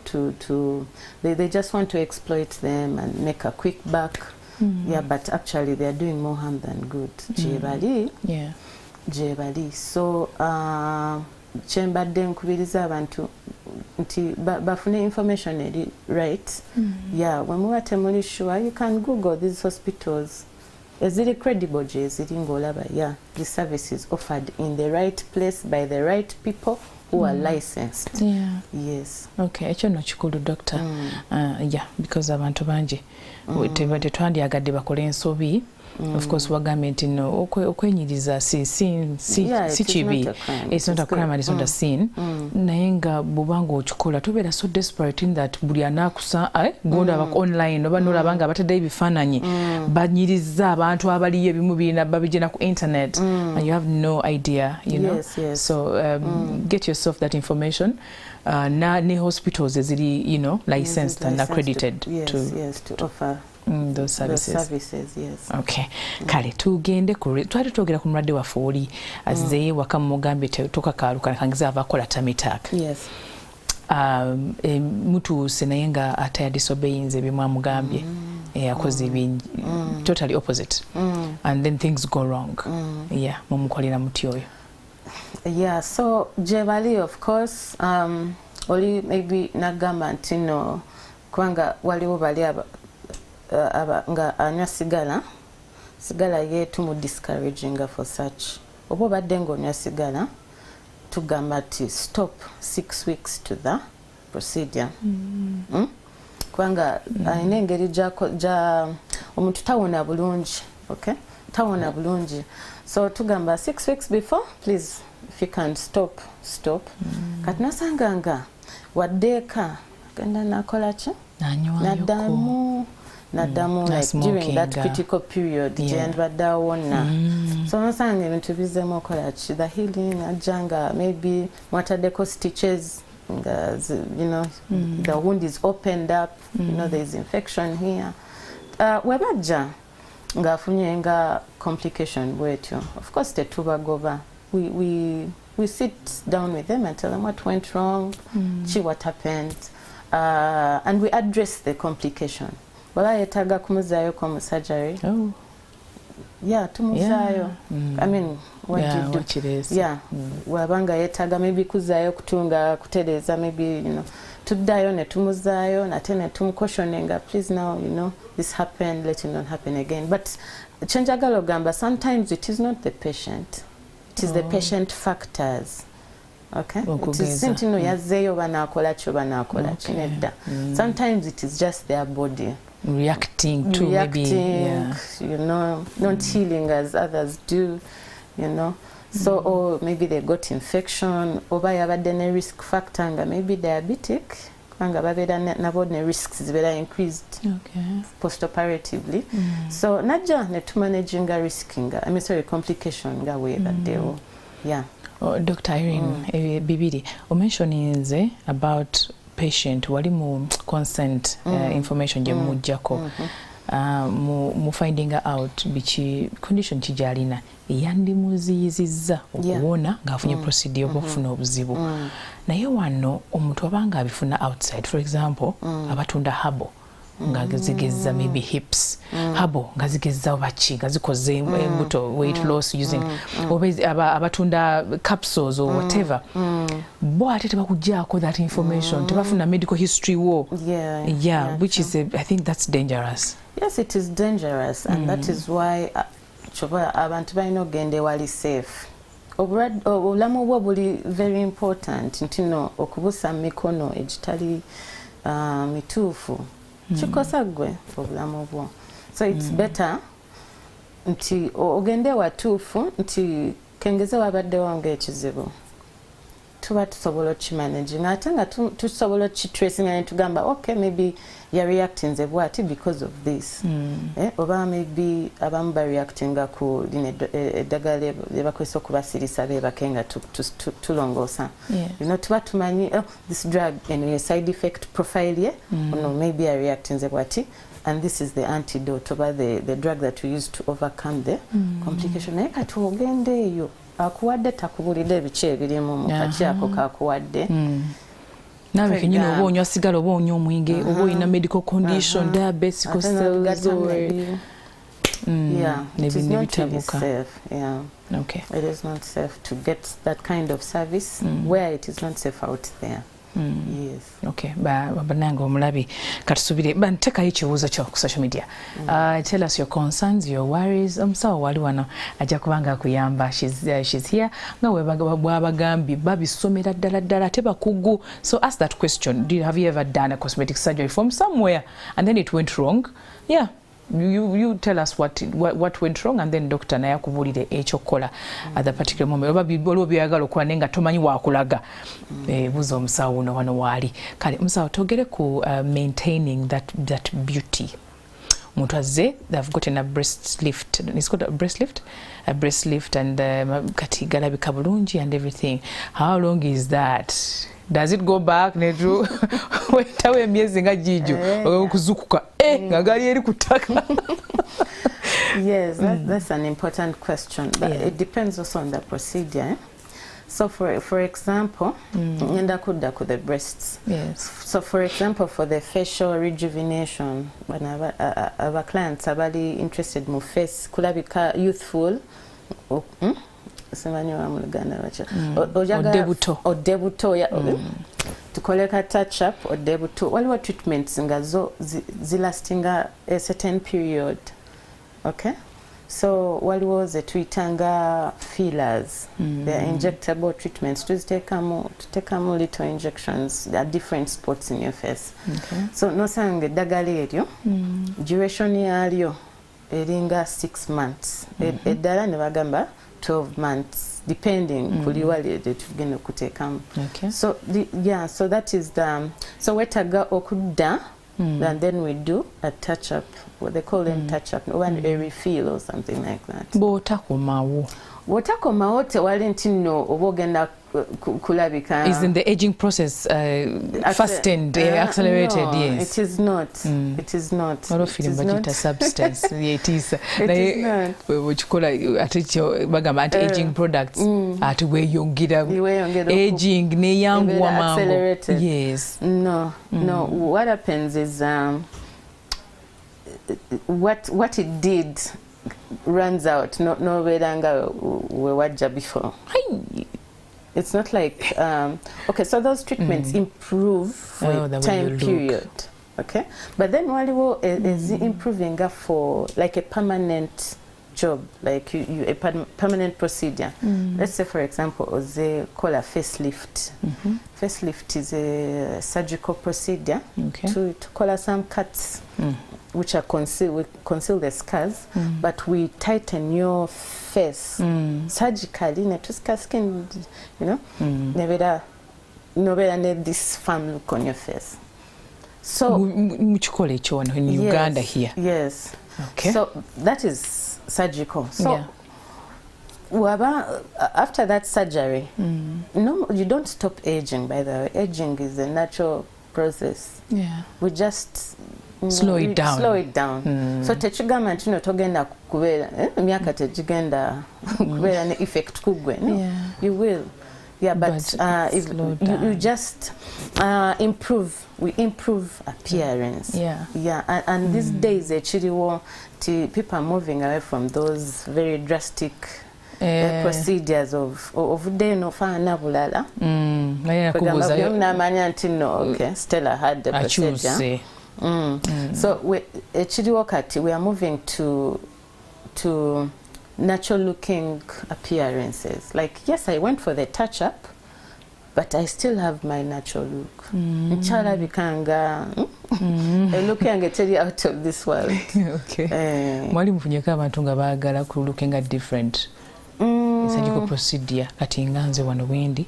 they just want to exploit them and make a quick buck. Yeah, but actually they are doing more harm than good. Jebali. So chembadde nkubiriza abantu nti bafune information eri right. Yeah, when we are temuli sure, you can Google these hospitals. Is it credible? Yeah, the services offered in the right place by the right people who are licensed. Yeah. Yes. Okay, ekyo no kikulu doctor. Yeah, because abantu bangi tetwandyagadde bakole ensobi. Of course, wagambye nti no okwenyiriza si kibi. It's not a crime and it's not a sin. Naye nga bw'obanga okikola tobeera so desperate in that buli anaakusa gonda online oba n'olabanga bataddeyo ebifaananyi banyiriza abantu abaliyo ebimu birina babigenda ku internet and you have no idea, you know. Yes. So get yourself that information. Ne hospitals eziri, you know, licensed and accredited to offer those services. Yes. Okay. Kale tugende twali twogera ku mulwadde waffe oli azze waka mugambye tokakaaluka kangiza abakola tummy tuck. Yes. mutuuse naye nga ate disobeyinze bimwamugambye akoze ebingi totally opposite and then things go wrong yeah mumukolera muti oyo yeah so jebali of course oli maybe nagamba nti no kubanga waliwo bali nga anywa sigala ye tumu discouraging for such obo badde ng'onywa sigala tugamba ti stop 6 weeks to the procedure kubanga ayina engeri ja omuntu tawona bulungi okay tawona bulungi so tugamba 6 weeks before please if you can stop kati nasanganga waddeeka genda nakola ki nadamu like during that critical period and badda wonna so nasanga ebintu bizemu okola ki the healing ajanga maybe mwataddeko stitches you know the wound is opened up you know there is infection here webajja ngafunye nga complication bwetyo of course tetubagoba we sit down with them and tell them what went wrong what happened and we address the complication bala yetaga kumuzaayo kwa surgery yeah tumuzaayo I mean what you do yeah wabanga yetaga maybe kuzaayo kutunga kutereza maybe you know tuddayo ne tumuzaayo nate ne tumucautioninga please now you know this happened let it not happen again but chenjagalo gamba sometimes it is not the patient it is the patient factors okay it is sentino yazeyo banakola nedda sometimes it is just their body reacting to maybe you know not healing as others do you know so or maybe they got infection oba yabadde ne risk factor nga maybe diabetic kubanga babeera nabo ne risks zibeera increased postoperatively so najja ne tumanaginga risking I mean sorry complication nga weebaddewo yeah Dr. Irene bibiri omentioninze about patient wali mu consent information je mujjako mu finding out bichi condition kijalina yandimuziyizizza okuwona ngaafunye procedure okufuna obuzibu naye wano omuntu abanga abifuna outside for example abatunda habo ngazigeza maybe hips habo ngazigeza baki ngazikoze embuto weight loss using abatunda capsules or whatever bo ate tebakujjako that information tebafuna medical history wo yeah which is I think that's dangerous. Yes, it is dangerous and that is why abantu balina ogenda wali safe obulamu bwo buli very important ntino okubusa mikono egitali mituufu kikosa gwe obulamu bwo so it's better nti ogende watuufu nti kengeze wabaddewo ng'ekizibu tuba tusobola okimanaging ate nga tusobola okitracing ne tugamba okay maybe you're reacting ze bwati because of this oba maybe abamu bareactinga ku eddagala lyebakozesa okubasirisa bebakenga tulongoosa you know tuba tumanyi this drug anyway side effect profile ye no maybe you're reacting ze bwati and this is the antidote oba the drug that we use to overcome the complication naye kati ogende eyo akuwadde takubulidde ebice ebirimu mu kaki ako kakuwadde nawe kenyini oba onywa sigala oba onywa omwenge oba olina medical condition diabetes sickle cells yeah it is not really safe okay it is not safe to get that kind of service where it is not safe out there. Yes. Okay. Banango Omulabe katusubire bantekayo ekibuuzo kyo ku social media. Tell us your concerns, your worries. Omusawo wali wano ajja kubanga kuyamba. She's here. Nga bwabagambi babisomera ddala tebakugu. So ask that question. Have you ever done a cosmetic surgery from somewhere and then it went wrong? Yeah. You tell us what went wrong and then doctor naye akubulire ekyokola at the particular moment oba byagala okukola nenga tomanyi wakulaga buzo omusawo no wano wali kale omusawo togere ku maintaining that beauty omuntu azze they've gotten a breast lift. It's called a breast lift and kati galabika bulungi and everything. How long is that? Does it go back netu wetawe emyezi nga jijo okuzukuka nga gali eri kutaka? Yes, that's an important question, but it depends also on the procedure. So for example, ngenda kudda ku the breasts. Yes. So for example, for the facial rejuvenation, when our clients are very interested mu face kulabika youthful. Odebuto ya tukoleka touch up odebuto waliwo treatments nga zo zilastinga a certain period. Okay, so waliwo ze tuyitanga fillers. They are injectable treatments. Tutekamu little injections. There are different spots in your face. Okay. So nosanga eddagala eryo duration yalyo eringa 6 months. Eddala ne bagamba 12 months, depending kuli wali tugenda kuteekamu. Okay. So so that is the so wetaga okudda and then we do a touch up, what they call them touch up, one a refill or something like that. Wotakomawo tewali nti nno oba ogenda kulabika. Is in the aging process fastened, accelerated? No, yes. It is not. It is not. I don't feel about it substance. It is. It is not. Which call anti-aging products. At where you aging, ne young woman. Accelerated. Yes. No, no. What happens is what it did runs out. No vedanga we wajja before. It's not like okay, so those treatments improve with time period. Okay, but then waliwo is improving for like a permanent job, like you a permanent procedure. Let's say for example they call a facelift. Facelift is a surgical procedure to color some cuts which are conceal the scars, but we tighten your face surgically, netuska skin, you know, never need this firm look on your face. So which call it in Uganda here? Yes. Okay. So that is surgical. So after that surgery, no, you don't stop aging. By the way, aging is a natural process. Yeah. We just slow it down. Slow it down. So techigama ntino togenda kubeera emyaka tegigenda kubeera ne effect kugwe. No, you will. Yeah, but if you just improve, we improve appearance. Yeah, and these days ekiriwo people are moving away from those very drastic procedures of day no faana bulala. Namanya nti no, okay, Stella had the procedure. So ekiriwo kati we are moving to natural looking appearances. Like, yes, I went for the touch up, but I still have my natural look. Nchala bikanga looking out of this world. Okay. Mwali mfunyeka abantu nga baagala ku looking at different surgical procedure kati nganze wano wendi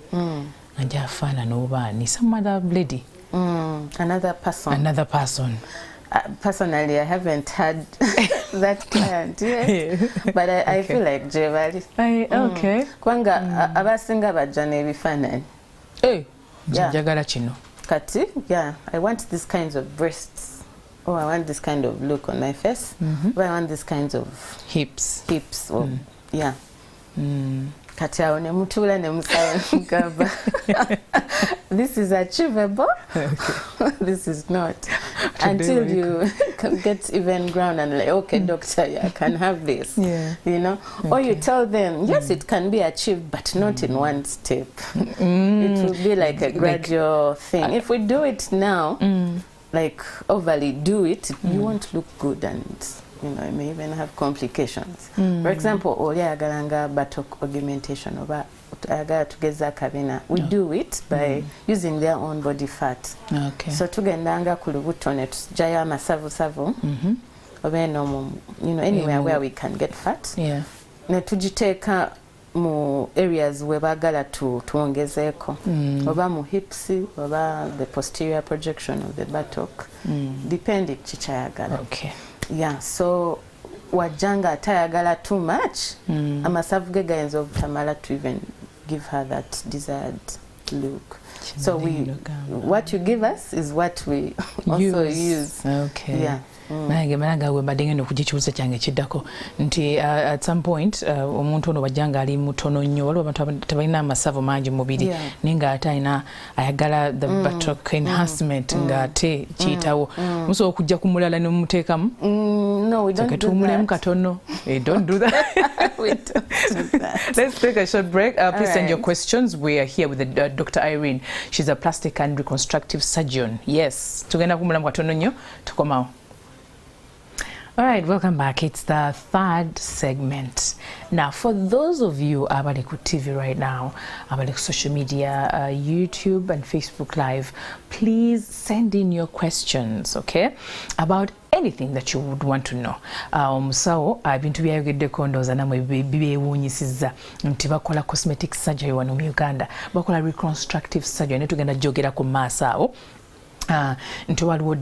anja afaana n'obaani some other lady. Another person. Personally, I haven't had that client yet, but I feel like Jevali. Okay. Kwanga abasinga bajja n'ebifaananyi. Njagala kino. Kati, yeah, I want these kinds of breasts. Oh, I want this kind of look on my face. Or I want this kinds of hips. Or, yeah. Kati awo ne mutuula ne musaba mugamba this is achievable. This is not. Until you get even ground and like, okay, doctor, I can have this. You know, or you tell them, yes, it can be achieved, but not in one step. It will be like a gradual thing. If we do it now, like overly do it, you won't look good, and you know, it may even have complications. For example, olyagalanga buttock augmentation oba ayagala tugeza kabina. We do it by using their own body fat. Okay. So tugendanga ku lubuto ne tujayo amasavusavu. Oba eno, you know, anywhere where we can get fat. Yeah. Ne tugiteeka mu areas we bagala tuongezeeko. Oba mu hips, oba the posterior projection of the buttock. Depending chichayagala. Okay. Yeah, so wajanga atayagala too much, amasavu ge gayinza obutamala to even give her that desired look. So what you give us is what we also use. Okay. Yeah. Malanga we badenge no kujichuza kyange kiddako nti at some point omuntu ono wajjanga ali mutono nnyo waliwo abantu tabalina amasavu mangi mubiri ninga ataina ayagala the buttock enhancement nga ate kiyitawo musobola okujja ku mulala ne mumuteekamu. No, we don't do that. Katono. Don't do that. We don't do that. Let's take a short break. Please send your questions. We are here with Dr. Irene. She's a plastic and reconstructive surgeon. Yes. Tugenda kumulamu katono nnyo tukomao. All right, welcome back. It's the third segment. Now, for those of you abali ku TV right now, abali ku social media, YouTube and Facebook Live, please send in your questions, okay, about anything that you would want to know. So, bintu byayogeddeko ndowooza namwe bibeewuunyisizza nti bakola cosmetic surgery wano mu Uganda, bakola reconstructive surgery ne tugenda jogera ku maaso awo. Nti waliwo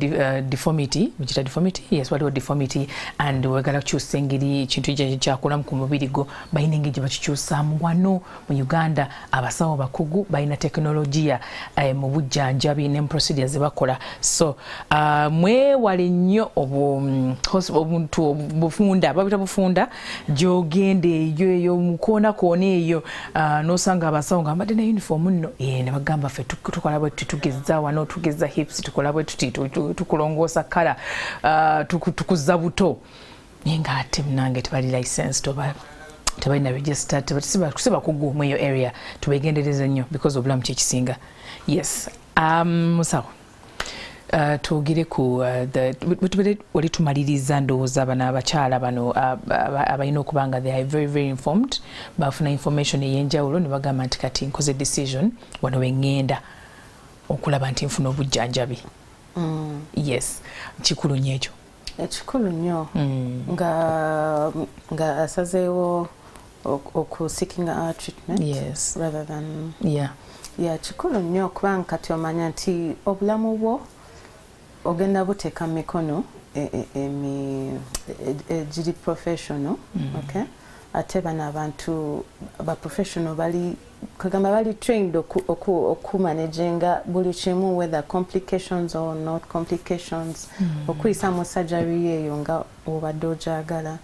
deformity, which is deformity, yes, waliwo deformity, and wegala kukyusa engeri ekintu kyakulamu ku mubiri gwo balina engeri gye bakikyusaamu wano mu Uganda. Abasawo bakugu balina tekinologiya mu bujjanjabi ne procedures ze bakola. So mwewale nnyo obuntu bufunda babita bufunda gyogende eyo mukoona eyo n'osanga abasawo nga mbadde na uniform nno ne bagamba ffe tukola bwe tutugeza wano tugeza hips tukola bwe tuti tukulongoosa kala tukuza buto naye nga ate munange tebali license tebalina register siba kugu mu eyo area tubegendereze nnyo because obulamu kyekisinga. Yes. Musawo tugire ku wali tumaliriza ndowooza bano abakyala bano abalina okubanga they are very very informed, bafuna information ey'enjawulo ne bagamba nti kati nkoze decision wano wengenda okulaba nti nfuna obujjanjabi. Yes, kikulu nnyo ekyo. Ekikulu nnyo nga asazeewo seeking our treatment. Yes. Rather than kikulu nnyo kubanga kati omanya nti obulamu bwo ogenda buteeka mu mikono giri professional. Okay, ate bano abantu ba professional kagamba bali trained okumanaginga buli kimu, whether complications or not complications, okuyisa mu surgery eyo nga obadde ogyagala.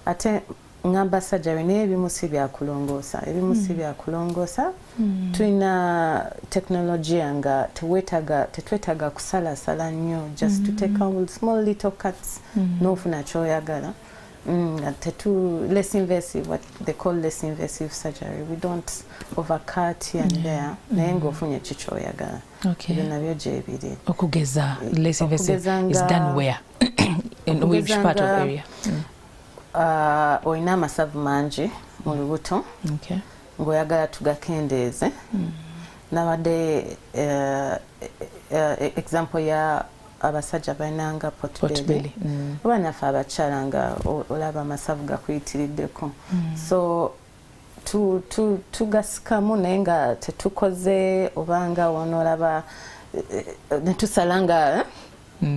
Ate ngamba surgery naye ebimu si byakulongoosa, tulina tekinologiya nga tetwetaaga kusalasala nnyo, just to take out small little cuts n'ofuna kyoyagala. Less invasive, what they call less invasive surgery. We don't overcut here and there. Naye ng'ofunye kikyoyagala. Ebyo nabyo gye biri. Okugeza less invasive is done where? In which part of area? Oyina amasavu mangi mu lubuto ng'oyagala tugakendeeze. Nabadde example ya abasajja balinanga potbelly. Abanaffe abakyala nga olaba amasavu gakuyitiriddeko. So tugasikamu naye nga tetukoze obanga wonoolaba netusala nga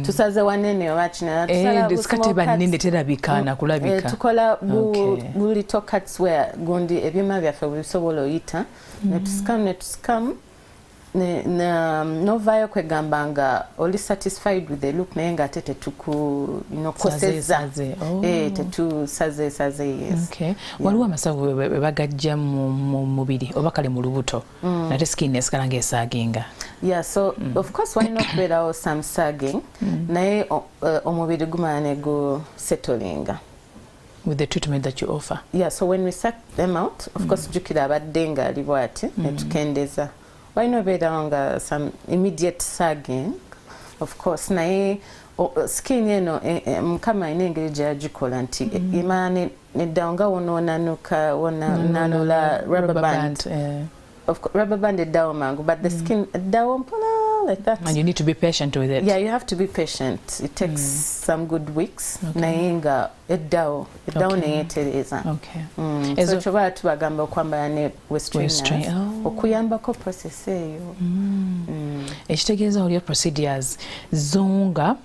tusaze wanene oba kinala tuskate banene terabika na kulabika. Tukola bu little cuts where gundi ebyuma byaffe bisobola oyita netusikamu novayo kwegamba nga oli satisfied with the look naye nga ate tetukukoseza tetusaze. Yes. Waliwo amasavu webagajja mu mubiri oba kale mu lubuto nate skin esikala ng'esaaginga. So of course walina okubeerawo some sagging naye omubiri gumala ne gu settlinga with the treatment that you offer. So when we suck them out, of course jukira abadde nga ali bw'ati netukendeza. Why no better some immediate sagging, of course. Nae skin eno mukama ine engeri gyagikola nti imane neddawo wononanuka wonanula rubber band. Of course, rubber band eddawo mangu, but the skin eddawo mpola like that. And you need to be patient with it. You have to be patient. It takes some good weeks. Naye nga eddawo neyetereza. So kyoba tubagamba okwambala ne Westerners okuyambako process eyo. Ekitegeeza oli procedures zonga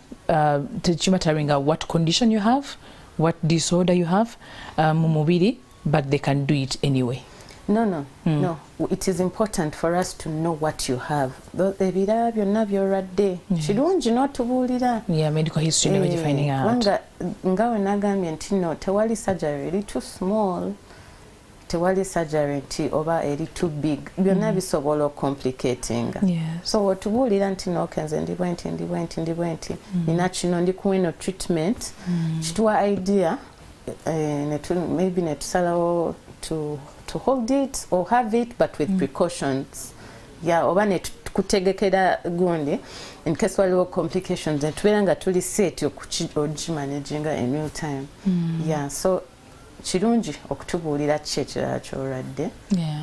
tekimataringa what condition you have, what disorder you have mu mubiri, but they can do it anyway. No. It is important for us to know what you have. Ebirala byonna by'olwadde kirungi n'otubuulira. Yeah, medical history never you finding out. Nga we nagambye nti no tewali surgery eri too small, tewali surgery nti oba eri too big. Byonna bisobola complicating. So otubuulira nti no kenze ndi bwenti nina kino ndi kuwino treatment kituwa idea maybe netusalawo to hold it or have it, but with precautions. Yeah, oba kutegekera gundi in case waliwo complications netubeera nga tuli set okimanaginga in real time. Yeah, so kirungi okutubuulira kiki ekirala ky'olwadde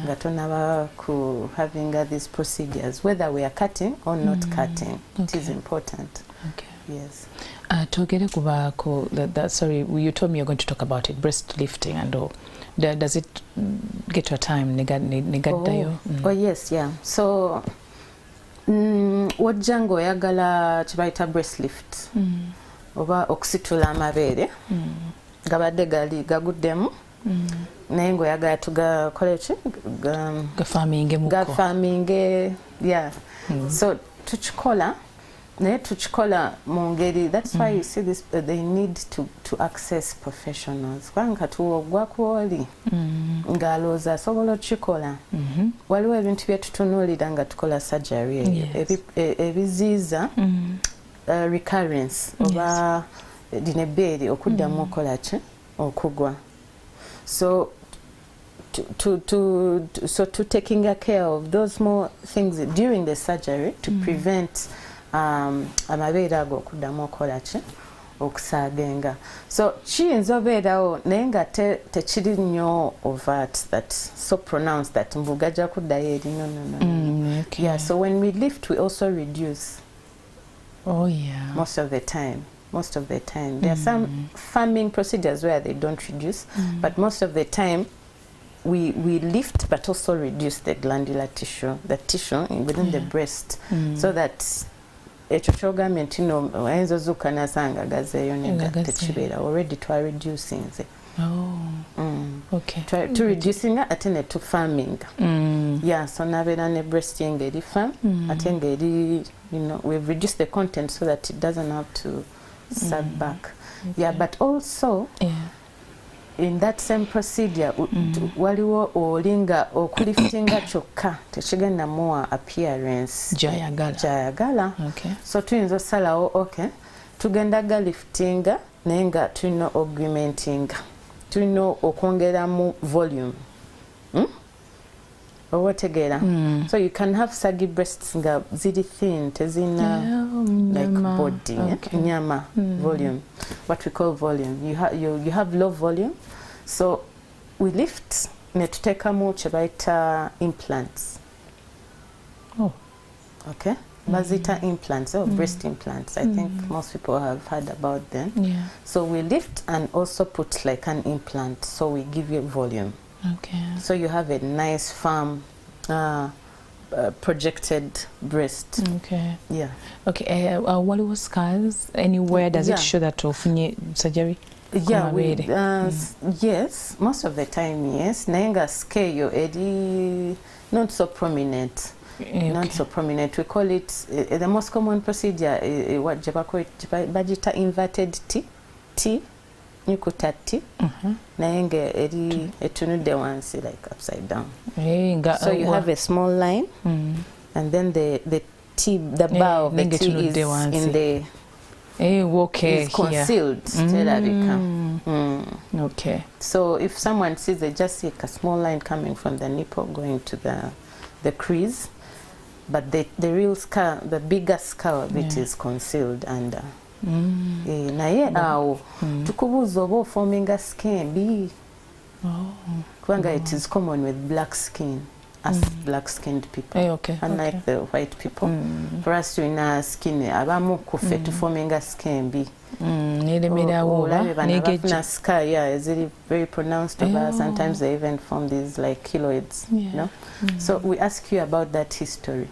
nga tonaba ku having these procedures, whether we are cutting or not cutting. It is important. Yes. Togere kubaako sorry, you told me you're going to talk about it, breast lifting and all. Does it get to a time negaddayo? Oh yes, yeah. So wajja ng'oyagala kibayita breast lift oba okusitula amabeere gabadde gali gaguddemu naye ng'oyagala tugakole ki gafaminge. Yeah. So tukikola naye tukikola mu ngeri, that's why you see this they need to access professionals kubanga tuwogwa kwoli ng'alowooza asobola okukikola. Waliwo ebintu bye tutunuulira nga tukola surgery eyo ebiziiza recurrence oba dino ebbeere okuddamu okola ki okugwa. So to taking care of those more things during the surgery to prevent amabeere ago okuddamu okola ki okusaagenga. So kiyinza obeerawo naye nga tekiri nnyo overt that so pronounced that mbu gajja kuddayo eri no. Yeah, so when we lift we also reduce. Most of the time there are some farming procedures where they don't reduce, but most of the time we lift but also reduce the glandular tissue, the tissue within the breast, so that ekyo kyogambye nti no ayinza ozuuka nasanga gazeeyo nenga tekibeera already twa reducing nze. To reducing ate ne to farming. Yeah, so nabeera ne breast yenga eri farm ate nga eri, you know, we've reduced the content so that it doesn't have to sag back. Yeah, but also in that same procedure waliwo olinga okuliftinga kyokka tekigenda muwa appearance gyayagala. So tuyinza osalawo tugenda galiftinga naye nga tulina augmentinga, tulina okwongeramu volume. Owotegeera. So you can have saggy breasts nga ziri thin tezina like body nyama volume, what we call volume. You have low volume, so we lift ne tutekamu kyebayita implants. Bazita implants or breast implants. I think most people have heard about them. So we lift and also put like an implant, so we give you volume. So you have a nice firm projected breast. What was scars anywhere? Does it show that ofunye surgery? Yes, most of the time yes. Nayenga scale edi not so prominent. Not so prominent. We call it the most common procedure what bajita inverted T. Nyukuta T. Nayenga eri etunudde wansi like upside down. So you have a small line and then the T, the bar of the T is in the is concealed. So if someone sees, they just see a small line coming from the nipple going to the crease, but the real scar, the bigger scar of it is concealed under. Naye awo tukubuuza oba oforminga skin B. Kubanga it is common with black skin, us black skinned people, unlike the white people. For us to ina skin abamu kufe to forminga skin B. Scar, is it very pronounced over? Sometimes they even form these like keloids. You know? So we ask you about that history.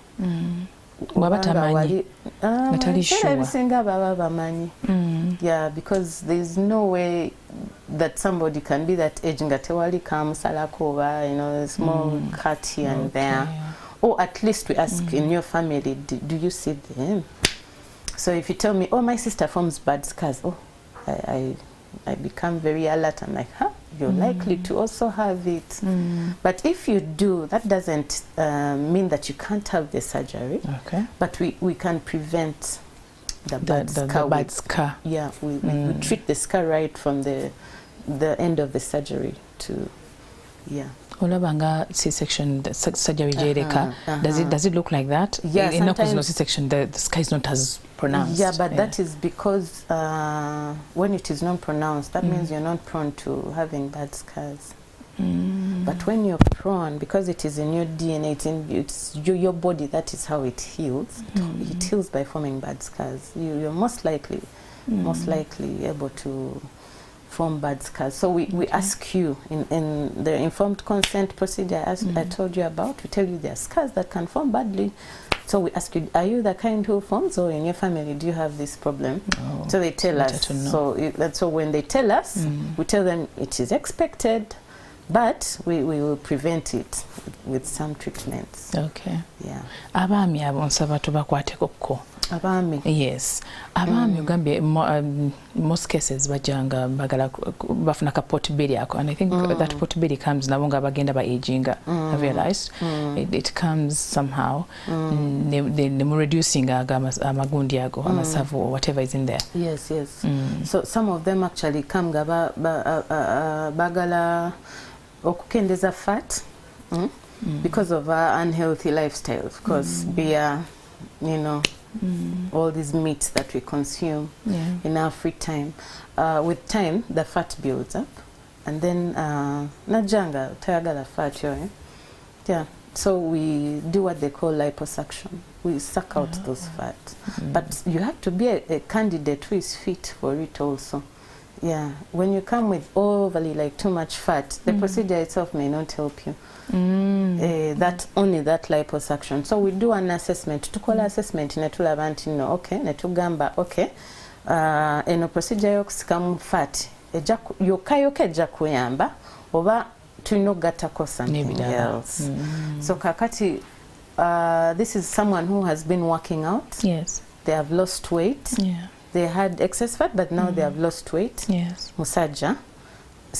Yeah, because there's no way that somebody can be that age nga tewali kamusalako, you know, small cut here and there. Or at least we ask in your family, do you see them? So if you tell me, oh, my sister forms bad scars, oh, I become very alert. I'm like, huh? You're likely to also have it. But if you do, that doesn't mean that you can't have the surgery. Okay. But we can prevent the bad scar. Yeah, we treat the scar right from the end of the surgery to, yeah. Olabanga C-section, the surgery does it look like that? Yeah, sometimes no C-section, the scar is not as pronounced. Yeah, but that is because when it is not pronounced, that means you're not prone to having bad scars. But when you're prone, because it is in your DNA, it's your body, that is how it heals. It heals by forming bad scars. You're most likely able to form bad scars. So we ask you in the informed consent procedure I told you about, we tell you there are scars that can form badly. So we ask you, are you the kind who forms, or in your family do you have this problem? So they tell us. So when they tell us, we tell them it is expected, but we will prevent it with some treatments. Okay. Yeah. Abaami abonsaba tubakwateko. Abaami. Yes. Abaami ugambye most cases bajanga bagala bafuna ka potbelly ako, and I think that potbelly comes nabo nga bagenda ba aging. I realized it comes somehow ne reducing amagundi ago amasavu or whatever is in there. Yes. So some of them actually come nga bagala okukendeza fat because of our unhealthy lifestyle, of course, beer, you know, all these meats that we consume in our free time. With time, the fat builds up, and then najanga tayagala fat yo. Yeah. So we do what they call liposuction. We suck out those fat, but you have to be a candidate who is fit for it also. Yeah, when you come with overly too much fat, the procedure itself may not help you. That only that liposuction. So we do an assessment. To call assessment, netulaba nti no, okay, netugamba, okay. Eno procedure yokusikamu fat, yoka ejja kuyamba oba tulina okugattako something else. So kakati, this is someone who has been working out. Yes. They have lost weight. Yeah. They had excess fat, but now they have lost weight. Yes. Musajja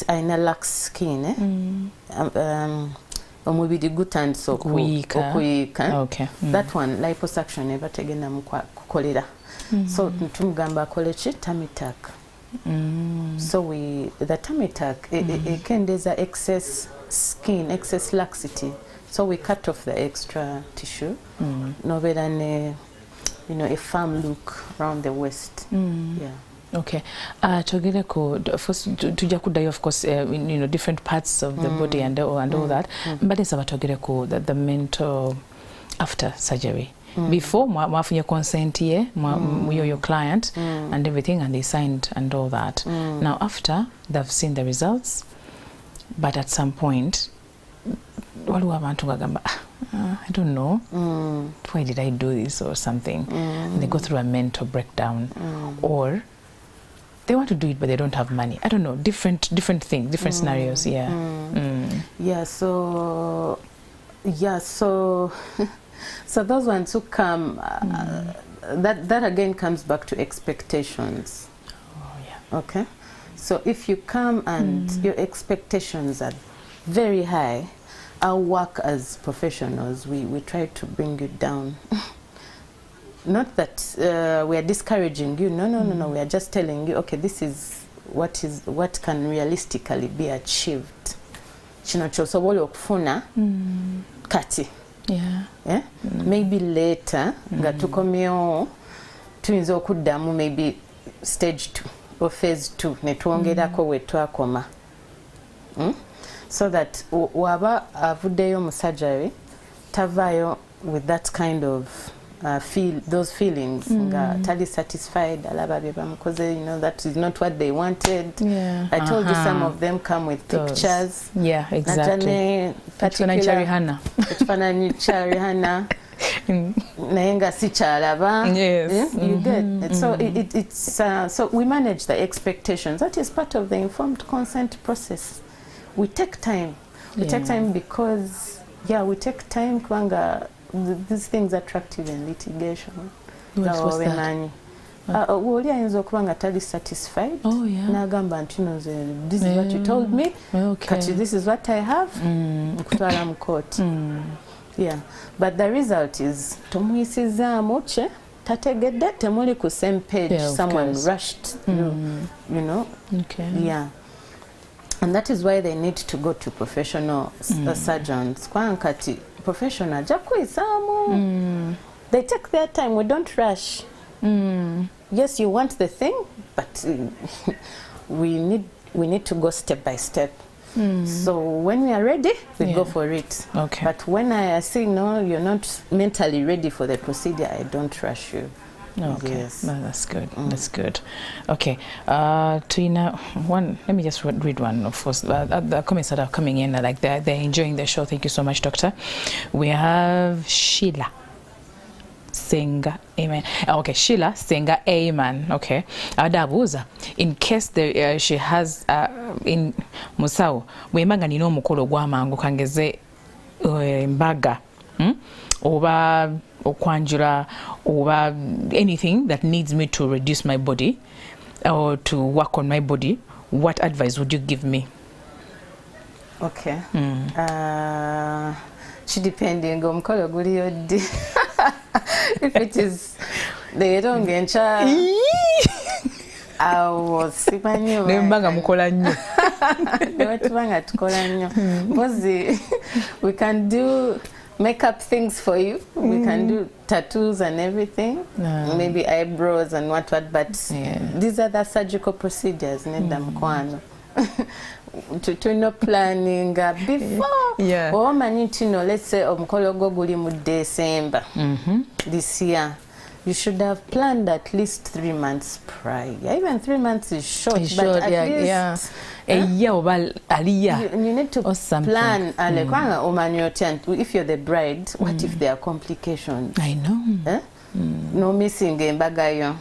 aina lax skin. Omubiri gutandise okuyika. Okay. That one liposuction eba tegenda kukolera. So tumugamba akole ki tummy tuck. So the tummy tuck ekendeza excess skin, excess laxity. So we cut off the extra tissue. Nobeera ne, you know, a firm look around the waist. Yeah. Okay. Togere first tujja kuddayo, of course, you know, different parts of the body and all that. But it's about togere the mental after surgery. Before mwafunye consent ye your client and everything, and they signed and all that. Now after they've seen the results, but at some point waliwo abantu bagamba, I don't know, why did I do this or something. They go through a mental breakdown, or they want to do it but they don't have money. I don't know, different things, different scenarios. So those ones who come, that again comes back to expectations. Okay, so if you come and your expectations are very high, our work as professionals, we try to bring you down. Not that we are discouraging you. No. We are just telling you, okay, this is what can realistically be achieved. Kino kyosobola okufuna kati. Maybe later nga tukomyewo tuyinza okuddamu maybe stage 2 or phase 2 ne twongerako we twakoma. So that waba avuddeyo mu surgery tavaayo with that kind of those feelings, tali satisfied, alaba bye bamukoze, you know, that is not what they wanted. I told you some of them come with pictures. Exactly. Ekifaananyi kya Rihanna naye nga sikyalaba. Yes. You get so it's so we manage the expectations. That is part of the informed consent process. We take time. We take time because we take time kubanga these things attract even litigation. What's that? Oli ayinza okuba nga tali satisfied n'agamba nti no this is what you told me kati this is what I have nkutwala mu court. But the result is tumuyisizaamu kye tategedde temuli ku same page. Someone rushed through, you know. And that is why they need to go to professional surgeons. Kwa kati professional ajja kuyisaamu. They take their time. We don't rush. Yes, you want the thing, but we need to go step by step. So when we are ready, we go for it. But when I see no, you're not mentally ready for the procedure, I don't rush you. Yes. No, that's good. That's good. Okay. Tina, let me just read one. Of course, the comments that are coming in are like they're enjoying the show. Thank you so much, Doctor. We have Sheila Senga, amen. Okay, Sheila Senga, amen. Okay. Adabuza, in case she has in Musao, we manga nino mukolo gwamangu kangeze mbaga, oba okwanjura, oba anything that needs me to reduce my body or to work on my body. What advice would you give me? Okay. Depending on mukolo guli yoddi. If it is the Rongencha, I was sipanyo. Nembanga mukola nnyo. Nembanga tukola nnyo. We can do makeup things for you. We can do tattoos and everything. Maybe eyebrows and what. But these are the surgical procedures. Nenda mkwano. To no planning before. Let's say omukolo gwo guli mu December this year. You should have planned at least 3 months prior. Even 3 months is short, but at least a year you need to plan. If you're the bride, what if there are complications? I know. No missing embagayo.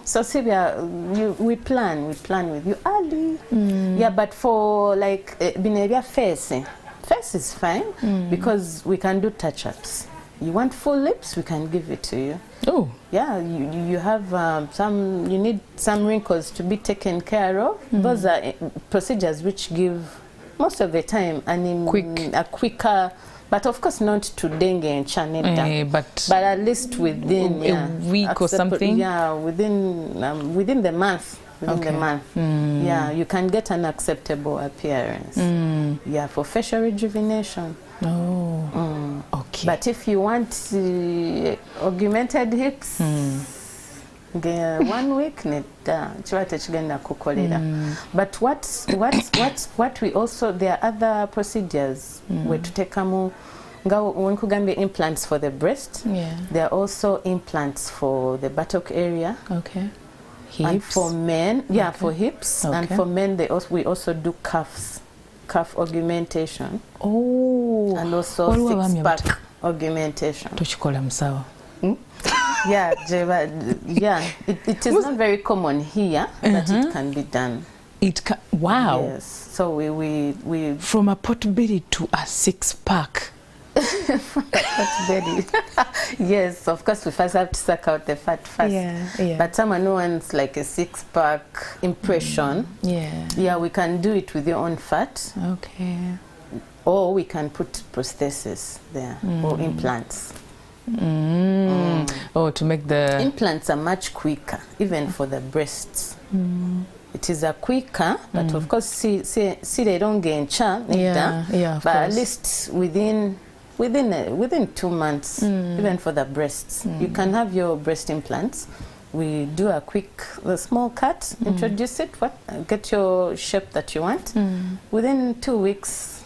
So Sylvia, we plan with you early. But for like Bineria face is fine because we can do touch-ups. You want full lips, we can give it to you. Oh. Yeah, you have you need some wrinkles to be taken care of. Those are procedures which give most of the time a quicker. But of course not to dengue and chaneta. But at least within a week or something. Yeah, within the month. Yeah, you can get an acceptable appearance. Yeah, for facial rejuvenation. Okay. But if you want augmented hips, 1 week but what we also, there are other procedures where to take when kugambye implants for the breast. There are also implants for the buttock area. Okay. Hips. And for men, for hips. And for men, we also do cuff augmentation. And also six-pack augmentation. It is not very common here, but it can be done. Wow. Yes. So we from a pot belly to a 6-pack. Fat belly. Yes, of course we first have to suck out the fat first. But someone who wants like a 6-pack impression, we can do it with your own fat. Okay. Or we can put prosthesis there or implants. Oh, to make the implants are much quicker, even for the breasts. It is a quicker, but of course, see they don't gain charm. But at least within 2 months, even for the breasts, you can have your breast implants. We do a small cut, introduce it, get your shape that you want. Within 2 weeks,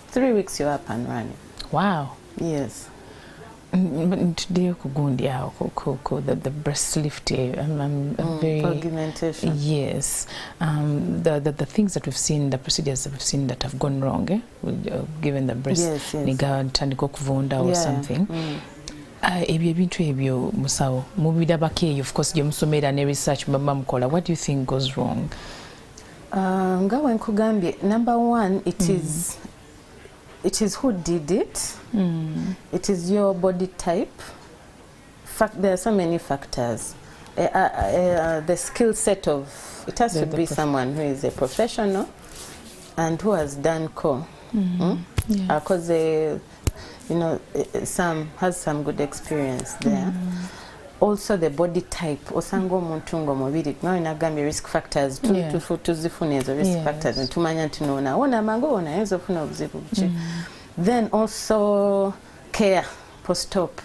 3 weeks, you're up and running. Wow. Yes. Today, the breast lift, very augmentation. Yes, the things that we've seen, the procedures that we've seen that have gone wrong, given the breast, or something. ebyo ebintu ebyo musawo mubirabako eyo of course gye musomera ne research baba mukola, what do you think goes wrong? Nga wenkugambye, number one, it is who did it. It is your body type. There are so many factors. The skill set of it has to be someone who is a professional and who has done co. Because you know, some has some good experience there. Also the body type, osango muntungo mubiri nagambye risk factors tuzifuna ezo risk factors ntumanya nti nona ona mango ona ezo funa obuzibu buki. Then also care post-op.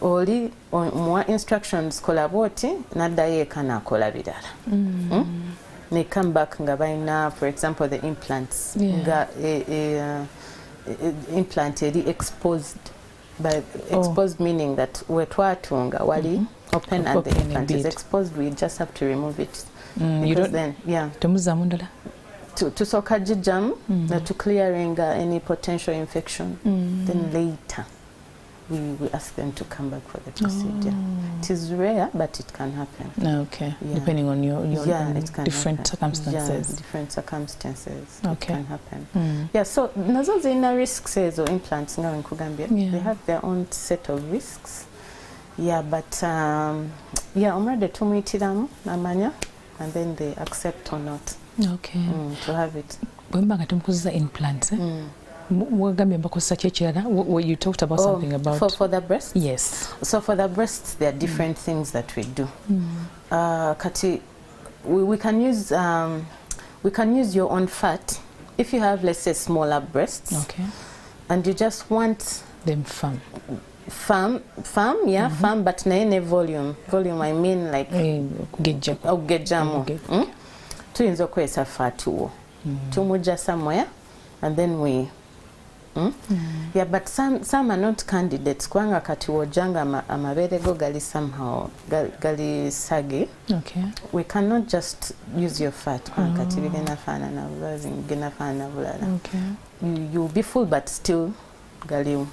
Oli mwa instructions kola boti naddayo eka nakola birala. They come back nga bayina, for example, the implants nga implant eri exposed. By exposed meaning that wetwatunga wali open and the implant is exposed, we just have to remove it. Because then, to soka jam, to clearing any potential infection. Then later, we ask them to come back for the procedure. It is rare, but it can happen. Okay, depending on your different circumstances. Yeah, different circumstances. Okay. It can happen. Yeah, so nazo zina risks ezo implants nga nkugambye. They have their own set of risks. Yeah, but omrade tumuyitiramu namanya, and then they accept or not. Okay. To have it. Bwembaga tumukozesa implants. You talked about something about for the breasts. Yes. So for the breasts, there are different things that we do. Kati, we can use your own fat if you have, let's say, smaller breasts. Okay. And you just want them firm, firm, but na ine volume. Volume, I mean like gejamo. Tuyinza okwesa fat wo. Tumuja somewhere, and then we. Yeah, but some are not candidates. Kwanga kati wojanga amabere go gali somehow gali sagi. Okay. We cannot just use your fat. Kwanga kati bigena fana na bulazi bigena fana bulala. Okay. You'll be full but still gali.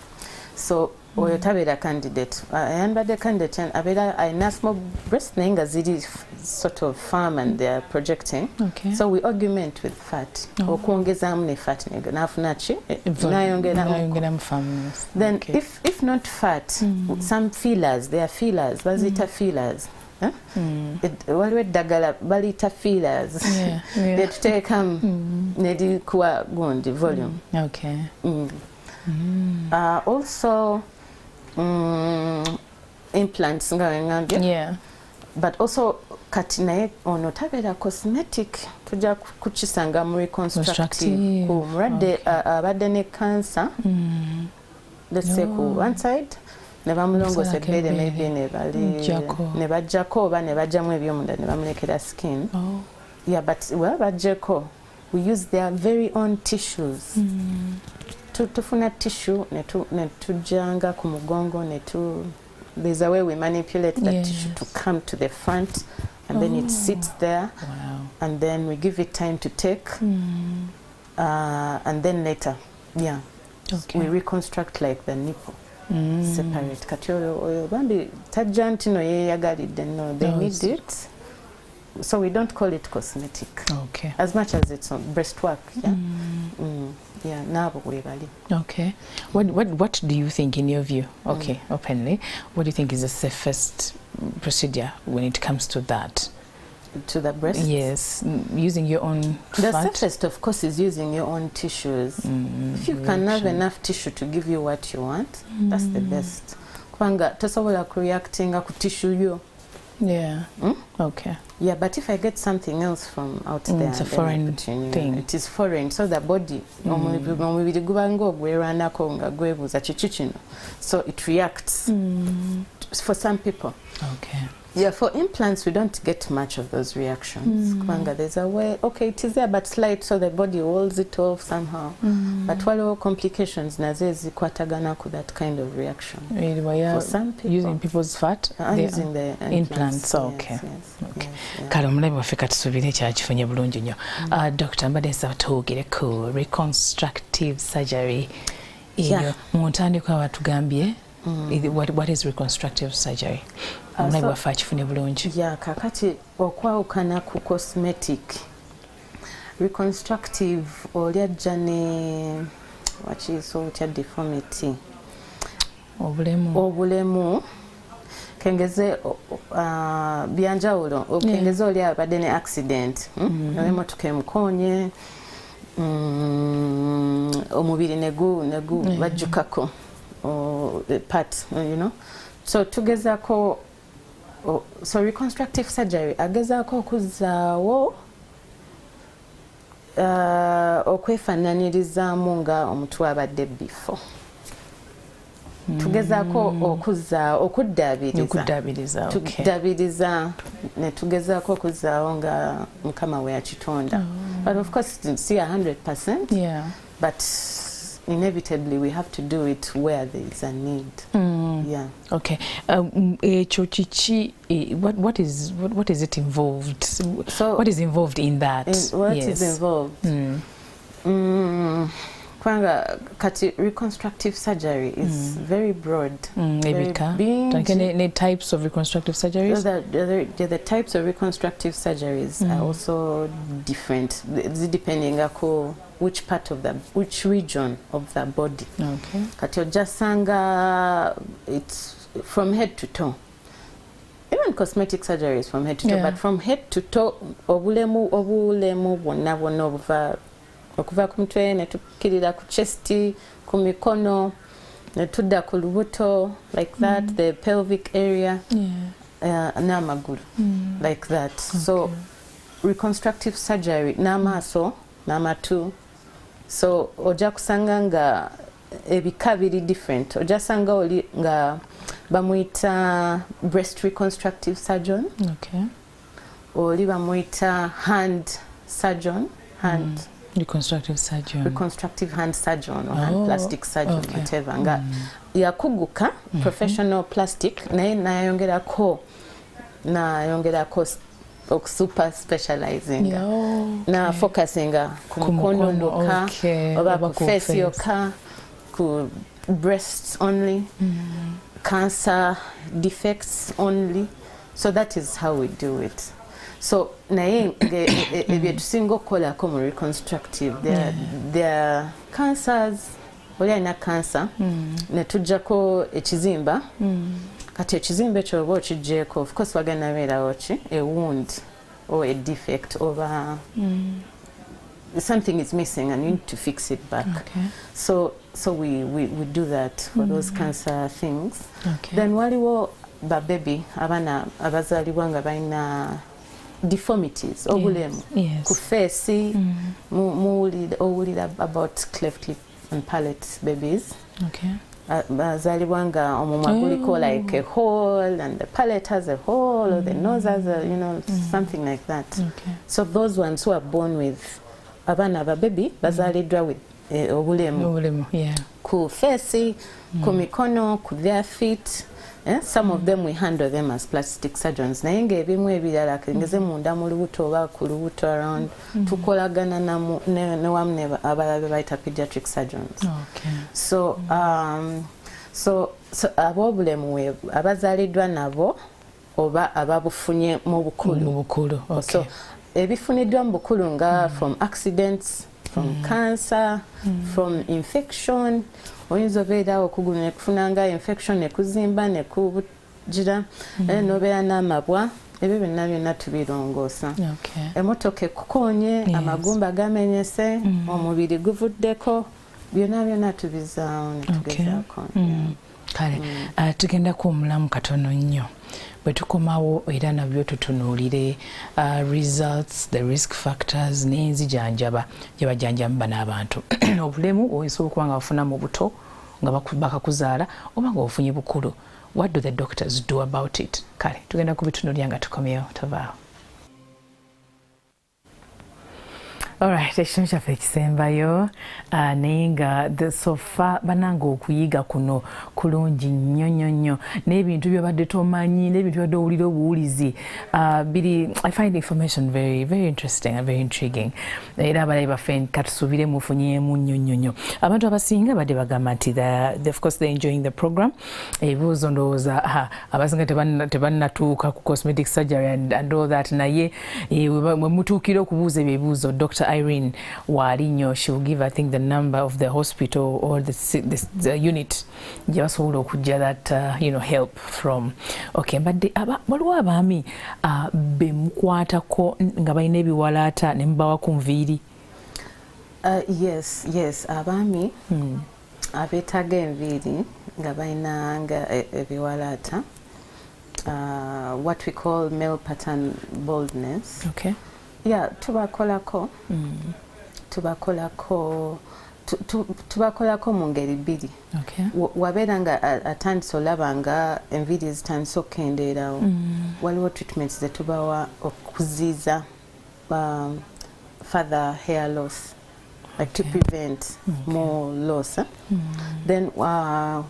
So oyotabera candidate. And the candidate abera I small breast nenga ziri sort of firm and they are projecting. Okay. So we augment with fat. Okuongeza amne fat nega nafunachi nayongera mfamu. Then okay. If not fat, some fillers, they are fillers. Bazita fillers. Waliwe dagala balita fillers. They take nedi kuwa gundi volume. Okay. Also implants but also katinae ono tabera cosmetic tuja kuchisanga mu reconstructive ku murade abadde ne cancer. Let's say ku one side ne bamulongose bere maybe ne bajjako oba ne bajjamu ebyomunda ne bamulekera skin. Yeah, but well bajjeko we use their very own tissues. Tufuna tissue ne tujanga ku mugongo there's a way we manipulate that tissue to come to the front, and then it sits there. Wow. And then we give it time to take, and then later we reconstruct like the nipple. Separate katyo bambi tajantino yeyagalidde no they need it. So we don't call it cosmetic. Okay. As much as it's on breastwork. Yeah, nabo webali. Okay. What do you think in your view? Okay, openly. What do you think is the safest procedure when it comes to that? To the breast? Yes, using your own The fat? safest, of course, is using your own tissues. If you can have enough tissue to give you what you want, that's the best. Kwanga tosobola kureactinga ku tissue yo. Yeah. Okay. Yeah, but if I get something else from out there, it's a foreign thing. It is foreign, so the body so it reacts for some people. Okay. Yeah, for implants we don't get much of those reactions. Kwanga, there's a way, okay, it is there but slight, so the body holds it off somehow. But while complications nazezi kwatagana ku that kind of reaction. For some people, using people's fat, using the implants. Okay. Okay. Kale omulabe waffe katusubire kyakifunye bulungi nnyo. Dr. mbadde nsaba tuwogere ku reconstructive surgery. Eyo mu ntandikwa batugambye What is reconstructive surgery? Yeah, kakati okwawukana ku cosmetic. Reconstructive olyajja ne wakiyiso otya deformity. Obulemu. Kengeze byanjawulo. Kengeze oli abadde ne accident. Emotoka emukonye. Omubiri negu bajjukako. Part, you know. So tugezako so reconstructive surgery agezako okuzaawo okwefaananyirizaamu nga omuntu abadde before. Tugezako okuddabiriza ne tugezako okuzaawo nga Mukama we yakitonda. But of course it's 100%. Yeah. But inevitably we have to do it where there is a need. Yeah. Okay. What is it involved? So what is involved in that? What is involved? Kati reconstructive surgery is very broad. Very big. Types of reconstructive surgeries? The types of reconstructive surgeries are also different, depending on which region of the body. Okay. Kati ojasanga it's from head to toe. Even cosmetic surgery is from head to toe, but from head to toe, obulemu bwonna obuva okuva ku mutwe ne tukirira ku chest, ku mikono, ne tudda ku lubuto, like that, the pelvic area, n'amagulu, like that. Okay. So reconstructive surgery n'amaaso, n'amatu. So oja kusanga nga ebika biri different. Oja sanga oli nga bamuyita breast reconstructive surgeon. Okay. Oli bamuyita hand surgeon, reconstructive surgeon. Reconstructive hand surgeon or hand plastic surgeon, whatever. Nga yakuguka professional plastic naye nayongerako super specializing na focusing ku mukono muka oba ku face yoka ku breasts only, cancer defects only. So that is how we do it. So naye ebyo tusinga okukolako mu reconstructive, there are cancers. Oli alina cancer ne tujjako ekizimba, kati ekizimba ekyo oba okiggyeko, of course wagenda beerawo ki a wound or a defect oba something is missing and you need to fix it back. Okay. So we do that for those cancer things. Okay. Then waliwo baby abana abazalibwa nga balina deformities, obulemu ku face, owulira about cleft lip and palate babies. Okay. Bazalibwa nga omumwa guliko like a hole and the palate has a hole or the nose has a, you know, something like that. Okay. So those ones who are born with abana baby bazalidwa with obulemu ku face, ku mikono, ku their feet. Some of them we handle them as plastic surgeons. Naye ng'ebimu ebirala kengeze munda mu lubuto oba ku lubuto around tukolagana ne wamu abalala bayita pediatric surgeons. Okay. So ab'obulemu abazaliddwa nabo oba ababufunye mu bukulu. Okay. So ebifuniddwa mu bukulu nga from accidents, from cancer, from infection. Oyinza obeera okugulu ne kufunanga infection ne kuzimba ne kugira n'obeera n'amabwa, ebyo byonna tubirongoosa. Emotoka ekukonye, amagumba gamenyese, omubiri guvuddeko, byonna tubizaawo ne tugezaako. Kale, tugendako omulamu katono nnyo. Bwe tukomawo era nabyo tutunuulire results, the risk factors n'enzijanjaba gye bajjanjaba n'abantu. Obulemu oyinza okuba nga bafuna mu buto nga bakakuzaala oba nga ofunye bukulu. What do the doctors do about it? Kale, tugenda kubitunuulira nga tukomyewo, tavaawo. Alright, ekitundu kyaffe ekisembayo naye nga sofa bananga okuyiga kuno kulungi nnyo n'ebintu byobadde tomanyi n'ebintu byobadde owulira obuwulizi biri I find information very interesting and very intriguing era abalabi baffe katusuubire mufunyeemu nnyo abantu abasinga badde bagamba nti of course they're enjoying the program ebibuuzo ndowooza abasinga tebannatuuka ku cosmetic surgery and all that naye bwe mutuukira okubuuza ebyo ebibuuzo Dr. Irene Walinyo, she will give I think the number of the hospital or the unit gye basobola okujja that help from. Okay, but waliwo abaami be mukwatako nga balina ebiwalaata ne mubawako nviiri? Yes, abaami abeetaaga enviiri nga balina ebiwalaata, what we call male pattern baldness. Okay. Yeah, tubakolako mu ngeri bbiri. Okay. Wabeera nga atandise olaba nga enviiri zitandise okukendeerawo, waliwo treatments ze tubawa okuziiza further hair loss, like to prevent more loss. Then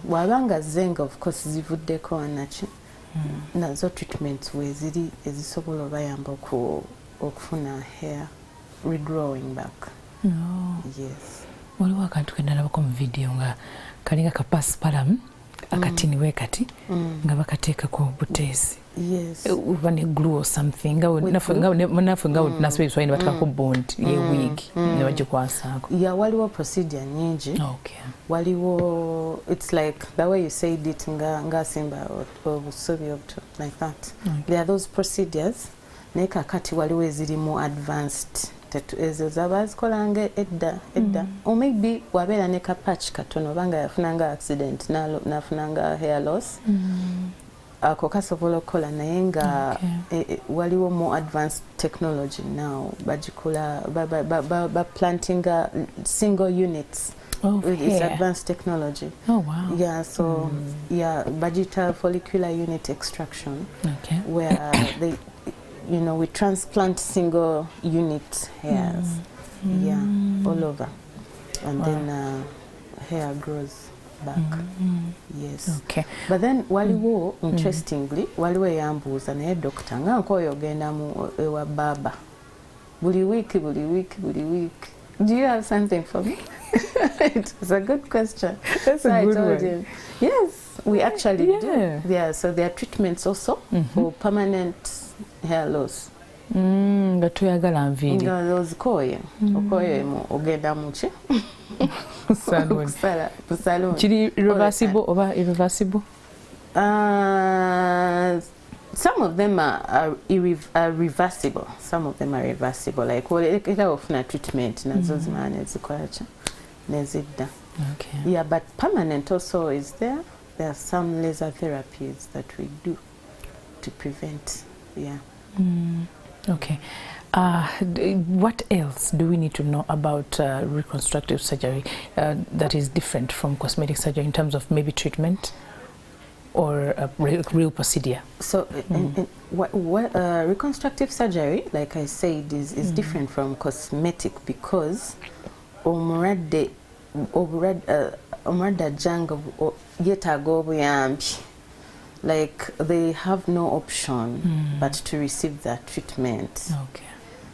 wabanga zenga of course zivuddeko anaki nazo treatments weziri ezisobola obayamba okufuna hair regrowing back. Yes. Waliwo akantu ke nalabako mu video nga kalinga kapasipalam akatini wekati nga bakateekako buteesi. Yes. Uba ne glue or something nafe nga nasibye ebiswahili bateekako bond ye wig ne bagikwasaako. Yeah, waliwo procedure nyingi. Okay. Waliwo, it's like the way you said it nga simba obusubi obuto like that. Okay. There are those procedures naye kakati waliwo ezirimu advanced ezo zabazikolanga edda or maybe wabeera ne kapatch katono obanga yafunanga accident nafunanga hair loss ako kasobola okukola naye nga waliwo more advanced technology now bagikola baplantinga single units with this advanced technology. Oh wow. Yeah, so yeah, bagita follicular unit extraction. Okay. Where they we transplant single unit hairs, all over, and then hair grows back. Yes. Okay. But then waliwo interestingly waliwo yambuuza naye doctor nga nkoyo ogenda mu ewa baba buli week. Do you have something for me? It was a good question. That's so a good I told one. him, yes, we actually do. Yeah, so there are treatments also for permanent hair loss. Nga tuyagala nviiri. Nga ozikoye okoye ogenda muki? Salon. Kiri reversible oba irreversible? Some of them are reversible. Some of them are reversible. Like era ofuna treatment nazo zimane zikolacha nezidda. Okay. Yeah, but permanent also is there. There are some laser therapies that we do to prevent. Yeah. Okay. What else do we need to know about reconstructive surgery that is different from cosmetic surgery in terms of maybe treatment or a real procedure? So reconstructive surgery, like I said, is different from cosmetic because omuradde jango yetaaga obuyambi. Like they have no option but to receive that treatment. Okay.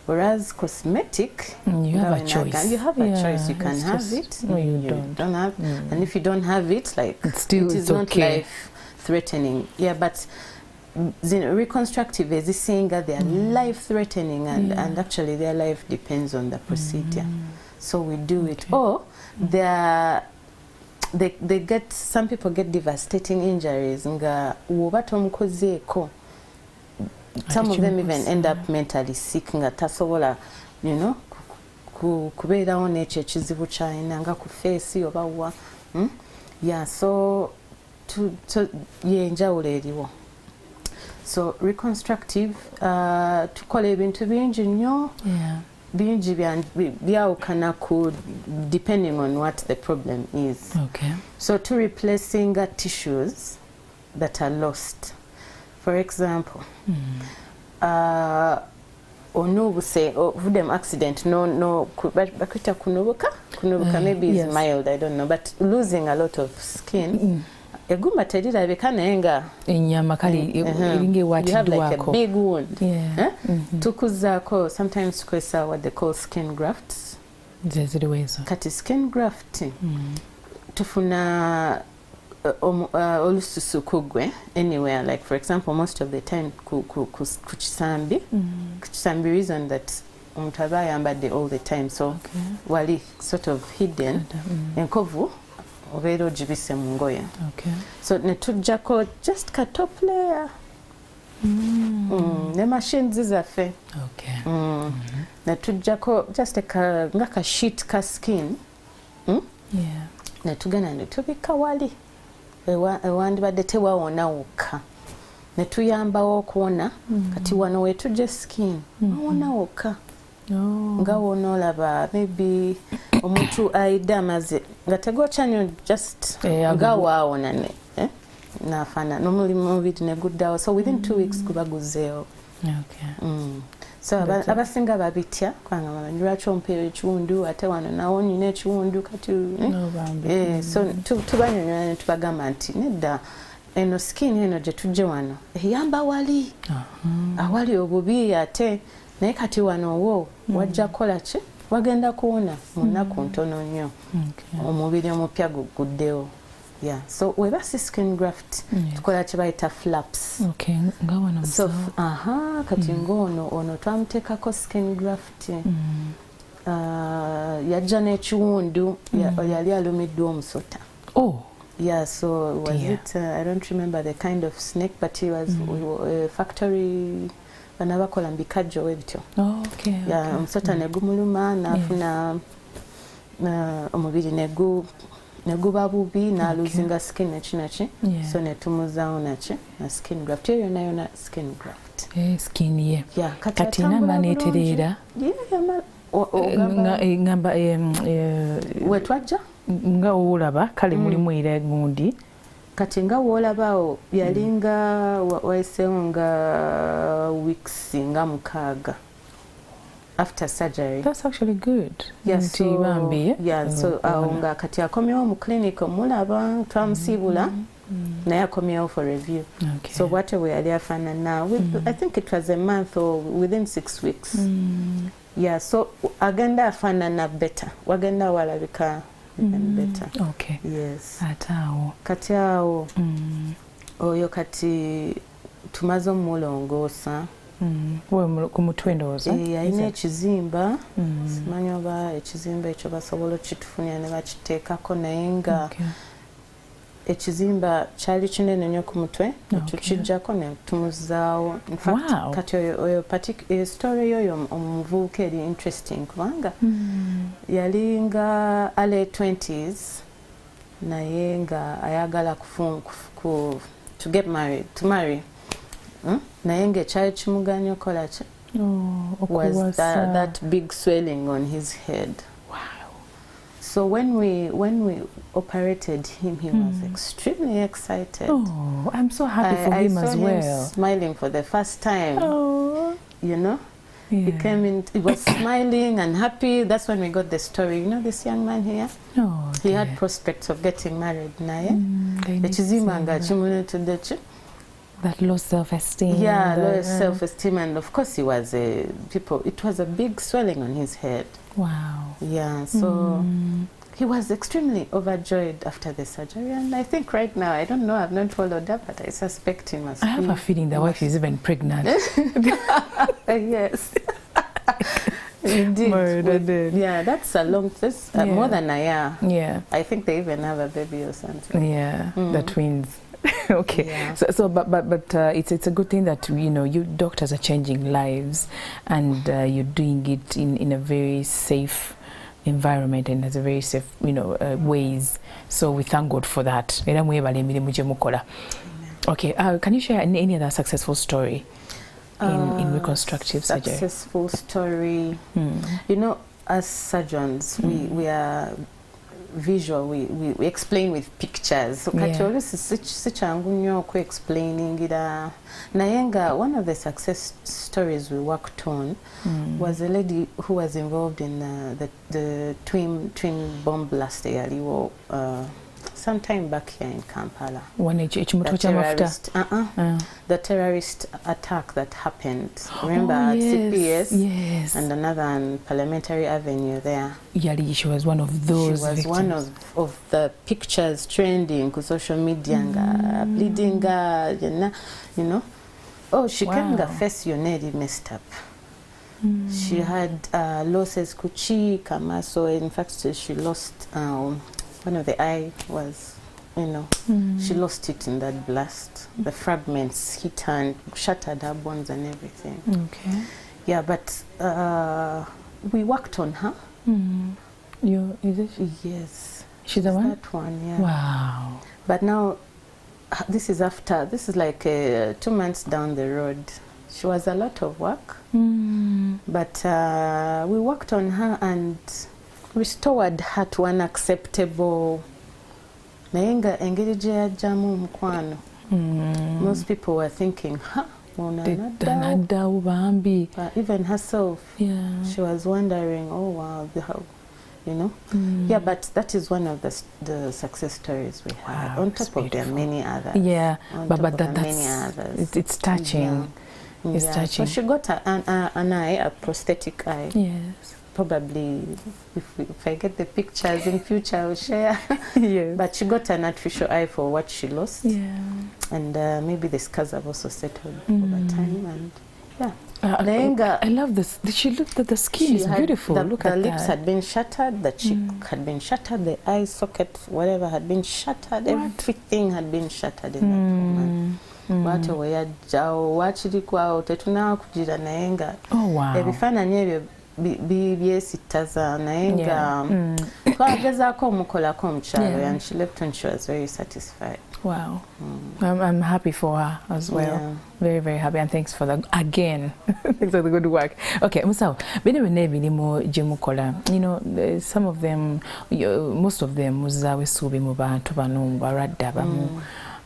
Whereas cosmetic, you have a choice. You have a choice. You can have it. No, you don't have. And if you don't have it, like it is not life-threatening. Yeah, but reconstructive is saying that they are life-threatening, and actually their life depends on the procedure. So we do it. Or they get, some people get devastating injuries nga wobato mukozeeko. Some of them even end up mentally sick nga tasobola kubeerawo n'ekyo ekizibu kyalina nga ku face oba wa. Yeah, so yenjawulo eriwo. So reconstructive tukola ebintu bingi nnyo. Bingi byawukana depending on what the problem is. Okay. So to replacing tissues that are lost. For example, onubuse ovudde mu accident no bakwita kunubuka maybe is mild, I don't know, but losing a lot of skin egumba terirabika naye nga ennyama kali eringa ewatiddwako, big wound. Tukuzaako sometimes tukozesa what they call skin grafts. Zeziriwezo kati skin graft tufuna olususu kugwe anywhere, like for example most of the time ku kisambi reason that omuntu aba ayambadde all the time, so wali sort of hidden enkovu obeera ogibise mu ngoye, so netujjako just ka top layer ne machines zaffe netujjako just nga ka sheet ka skin netugenda netubika wali ewandibadde tewawona wokka, netuyambawo okuwona kati wano wetujja skin wawona wokka nga wonoolaba maybe omuntu ayidde amaze nga tegwokya nnyo just nga waawona nafaana n'omubiri neguddawo, so within 2 weeks kuba guzzeewo. So abasinga babitya kubanga bamanyi lwaki ompeera ekiwundu ate wano nawo nyina ekiwundu kati so tubanyonyola ne tubagamba nti nedda eno skin eno gye tujje wano eyamba wali awali obubi ate naye kati wano wo wajja kukola ki wagenda kuwona mu nnaku ntono nnyo omubiri omupya guguddewo. So weba si skin graft tukola kye bayita flaps. So kati ono twamuteekako skin graft yajja n'ekiwundu yali alumiddwa omusota. So was it I don't remember the kind of snake, but he was factory bana bakola mbikajjo webityo. Omusota negumuluma nafuna omubiri neguba bubi naluzinga skin ekinaki, so netumuzaawo naki na skin graft eyo yona skin graft skin ye kati namba neetereera ngamba wetwajja nga olaba kale mulimu era gundi kati nga woolabaawo yalinga wayiseewo nga weeks nga 6 after surgery. That's actually good. So nga kati akomyewo mu clinic omulaba twamusiibula naye akomyewo for review. So whatever yali afaanana I think it was a month or within 6 weeks. So agenda afaanana better, wagenda walabika better. Kati awo oyo kati tumaze omulongoosa ku mutwe ndowooza alina ekizimba simanyi oba ekizimba ekyo basobola okitufunira ne bakiteekako naye nga ekizimba kyali kinene nnyo ku mutwe tukijjako ne tumuzaawo. Kati oyo story yoyo omuvubuka eri interesting kubanga yali nga early 20s naye nga ayagala to marry naye ng'ekyali kimuganya okola ki was that big swelling on his head. So when we operated him, he was extremely excited. I'm so happy for him as well. I saw him smiling for the first time. You know, he came in, he was smiling and happy. That's when we got the story. You know this young man here? He had prospects of getting married. That low self-esteem. Low self-esteem, and of course he was it was a big swelling on his head. So he was extremely overjoyed after the surgery, and I think right now, I don't know, I've not followed up, but I suspect he must I have a feeling the wife is even pregnant. Yes. Indeed. That's a long, more than a year. I think they even have a baby or something. The twins. But it's a good thing that you doctors are changing lives, and you're doing it in a very safe environment and as a very safe ways. So we thank God for that. Can you share any other successful story in reconstructive surgery? Successful story. You know, as surgeons, we are visual, we explain with pictures. So kati oluusi si kyangu nnyo okwe-explainingira. Naye nga one of the success stories we worked on was a lady who was involved in the twin bomb blast eyaliwo sometime back here in Kampala. The terrorist attack that happened. Remember at CPS? Yes. And another on Parliamentary Avenue there. She was one of those She was victims. one of the pictures trending on social media, bleeding, you know. Oh, she came her face nearly messed up. She had losses kuchi, kamaso. In fact, she lost one of the eye was, you know, she lost it in that blast. The fragments hit her and shattered her bones and everything. Okay. Yeah, but we worked on her. Is it? Yes. She's the one? That one, yeah. Wow. But now, this is like 2 months down the road. She was a lot of work. But we worked on her and restored her to an acceptable. Most people were thinking, even herself, she was wondering, oh wow, how, you know. Yeah, but that is one of the success stories we had. On top of there are many others. Yeah, but that's many others. It's touching. It's touching. So she got an eye, a prosthetic eye. Yes. Probably, if I get the pictures in future, I will share. Yes. But she got an artificial eye for what she lost. Yeah. And maybe the scars have also settled over time. And yeah. I love this. She looked at the skin. It's beautiful. Look at the lips that. had been shattered. The cheek had been shattered. The eye socket, whatever, had been shattered. Everything had been shattered in that woman. Watu weyajjao wakirikwawo tetunaba kugira naye nga ebifaananyi ebyo byesittaza naye nga twagezaako omukolako omukyalo and she left and she was very satisfied. Wow. I'm happy for her as well. Yeah. Very, very happy, and thanks for the thanks for the good work. Okay, Musawo, you know, some of them, most of them muzawe subi mu bantu bano baradda bamu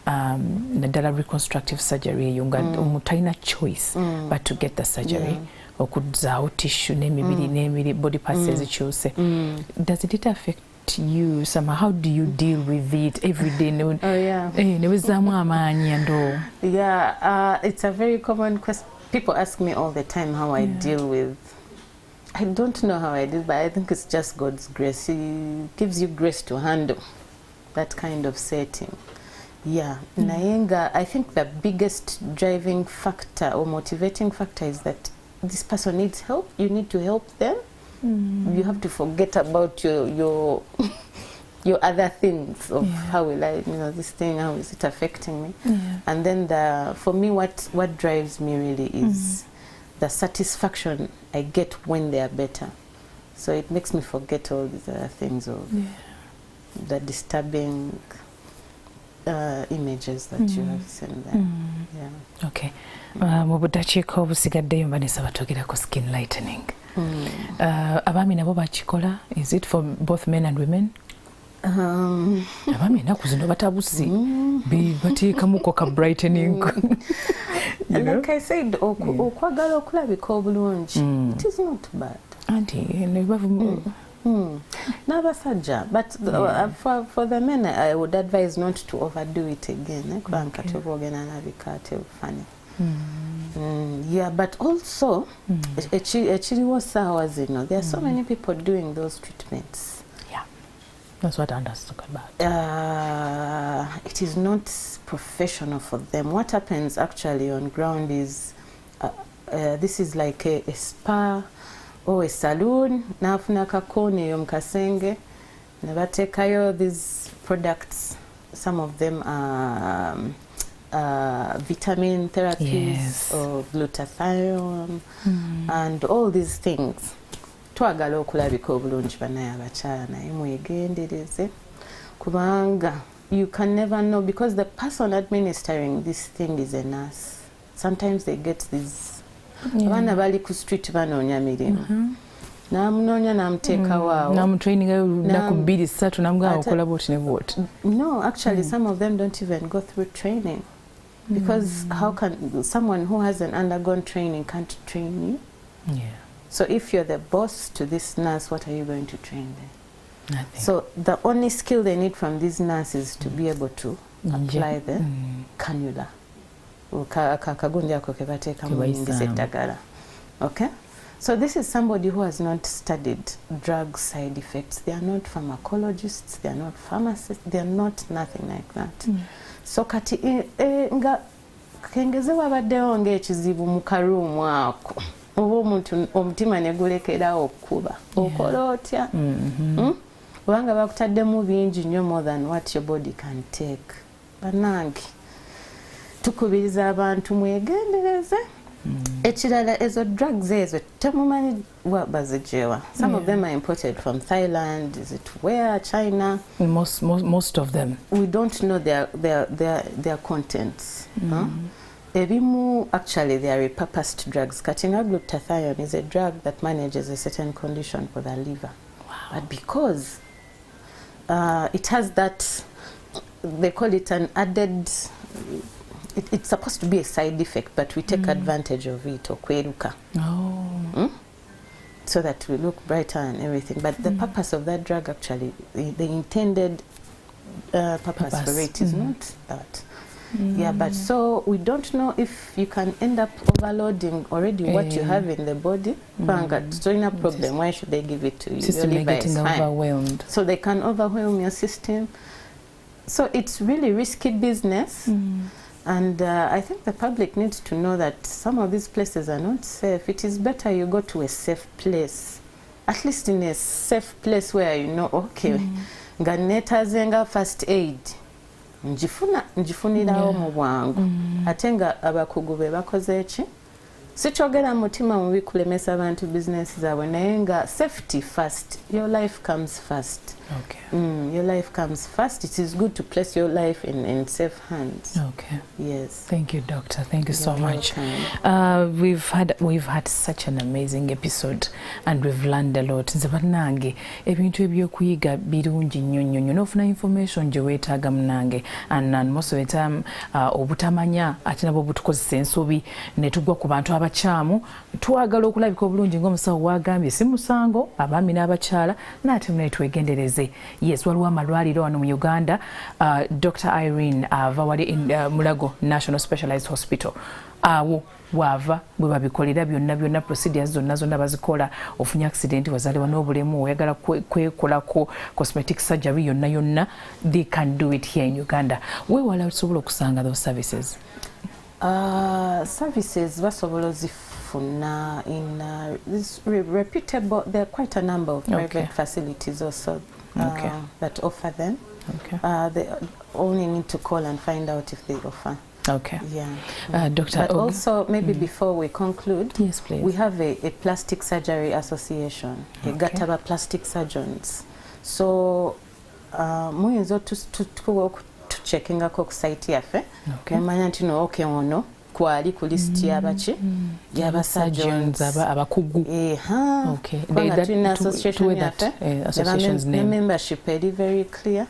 naddala reconstructive surgery eyo nga omutalina choice but to get the surgery okuzzaawo tissue n'emibiri body parts ezikyuse. Does it affect you somehow? How do you deal with it every day? Newezzaamu amaanyi and all. Yeah, it's a very common question. People ask me all the time how I deal with. I don't know how I do, but I think it's just God's grace. He gives you grace to handle that kind of setting. Yeah, Nayenga, I think the biggest driving factor or motivating factor is that this person needs help. You need to help them. You have to forget about your other things of how will I, you know, this thing, how is it affecting me? And then for me, what drives me really is the satisfaction I get when they are better. So it makes me forget all these other things of the disturbing images that you have seen there. Okay. Mu budakiika obusigaddeyo mbanisa batwogerako skin lightening. Abaami nabo bakikola? Is it for both men and women? Abaami ennaku zino batabusi bateekamuko ka brightening. Like I said, okwagala okulabika obulungi, it is not bad. N'abasajja, but for the men I would advise not to overdo it again. Yeah, but also ekiriwo saawa zino, there are so many people doing those treatments. Yeah, that's what I understood about. It is not professional for them. What happens actually on ground is this is like a spa or a saloon. Nafuna kakone yom kasenge. Nebatekayo these products. Some of them are vitamin therapies or glutathione and all these things. Twagala okulabika obulungi banaye abakyala naye mwegendereze kubanga you can never know, because the person administering this thing is a nurse. Sometimes they get these abana bali ku street banoonya mirimu namunoonya namuteeka waawo namutraining lunaku 2-3 namugamba okola bwoti ne bwoti. No, actually some of them don't even go through training because how can someone who hasn't undergone training can't train you? Yeah. So if you're the boss to this nurse, what are you going to train them? Nothing. So the only skill they need from these nurses to be able to apply the cannula. Okay? So this is somebody who has not studied drug side effects. They are not pharmacologists, they are not pharmacists, they are not nothing like that. So kati nga kengeze wabaddewo ng'ekizibu mu karuumu ako oba omuntu omutima ne gulekerawo okukuba okola otya? Kubanga bakutaddemu bingi nnyo more than what your body can take. Bannange tukubiriza abantu mwegendereze. Ekirala ezo drugs ezo temumanyi bazijewa. Some of them are imported from Thailand, is it where? China? Most of them. We don't know their contents. Ebimu actually they are repurposed drugs. Glutathione is a drug that manages a certain condition for the liver. Wow. But because it has that, they call it an added, it's supposed to be a side effect, but we take advantage of it, or kweruka. So that we look brighter and everything. But the purpose of that drug actually, the intended purpose for it is not that. Yeah, but so we don't know if you can end up overloading already what you have in the body. So in a problem, why should they give it to you? System your liver getting is fine. overwhelmed. So they can overwhelm your system. So it's really risky business. And I think the public needs to know that some of these places are not safe. It is better you go to a safe place. At least in a safe place where you know, okay, nganetazenga first aid. Njifunirawo mu bwangu ate nga abakugu be bakoze eki sikyogera mutima mubi kulemesa abantu business zaabwe naye nga safety first. Your life comes first. Okay. Your life comes first. It is good to place your life in safe hands. Okay. Yes. Thank you, Doctor. Thank you so much. We've had such an amazing episode and we've learned a lot. Nze bannange ebintu ebyokuyiga birungi nnyo nnyo n'ofuna information gye weetaaga munnange and most of the time obutamanya ate nabwo butukozesa ensobi ne tugwa ku bantu abakyamu twagala okulabika obulungi ng'omusawo waagambye si musango abaami n'abakyala n'ate mune twegendereze. Yes, waliwo amalwaliro wano mu Uganda. Dr. Irene ava wali in Mulago National Specialized Hospital. Awo wava bwe babikolera byonna procedures zonna bazikola. Ofunye accident wazaliwa n'obulemu oyagala kwekolako cosmetic surgery yonna they can do it here in Uganda. Wewala osobola okusanga those services? Services basobola zifuna in this reputable. There are quite a number of private facilities also that offer them. Okay. They only need to call and find out if they offer. Okay. Yeah. Doctor. But also maybe before we conclude, yes, please. We have a plastic surgery association, a Gataba plastic surgeons. So muyinza tuchekingako ku site yaffe. Nemanya nti no ono kwali ku list y'abaki y'abasurgeons abakugu. Okay. Associations name membership is very clear.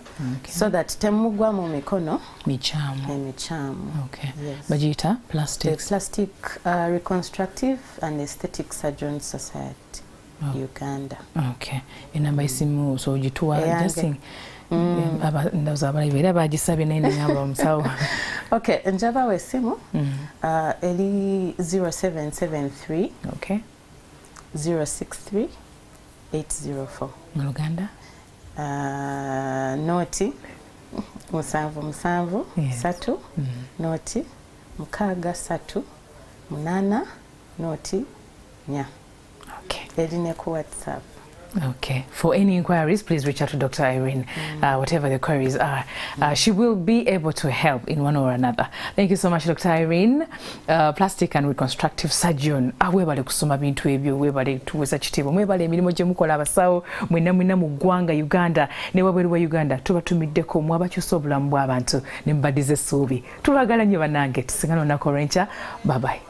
So that temugwa mu mikono michamu. Okay. Yes. Bajita plastics. The Plastic Reconstructive and Aesthetic Surgeons Society, Uganda. Okay. Enamba isimu so jituwa just ndazabalibera bagisabye nene ngamba omusawo. Okay, njaba wesimu eli 0773 063 804. Mu Luganda noti musanvu satu noti mukaaga satu munana noti nya. Okay. Eline ku WhatsApp. Okay. For any inquiries, please reach out to Dr. Irene, whatever the queries are. She will be able to help in one or another. Thank you so much, Dr. Irene. Plastic and reconstructive surgeon. Webale kusoma bintu ebyo, webale tuweza kitibo. Webale emirimu gye mukola abasawo, mwena mu ggwanga Uganda, ne wabweru wa Uganda. Tubatumiddeko mwabakyusa obulamu bw'abantu ne mbadize essuubi. Tubagala nnyo bannange, tusingana olunaku olw'enkya. Bye bye.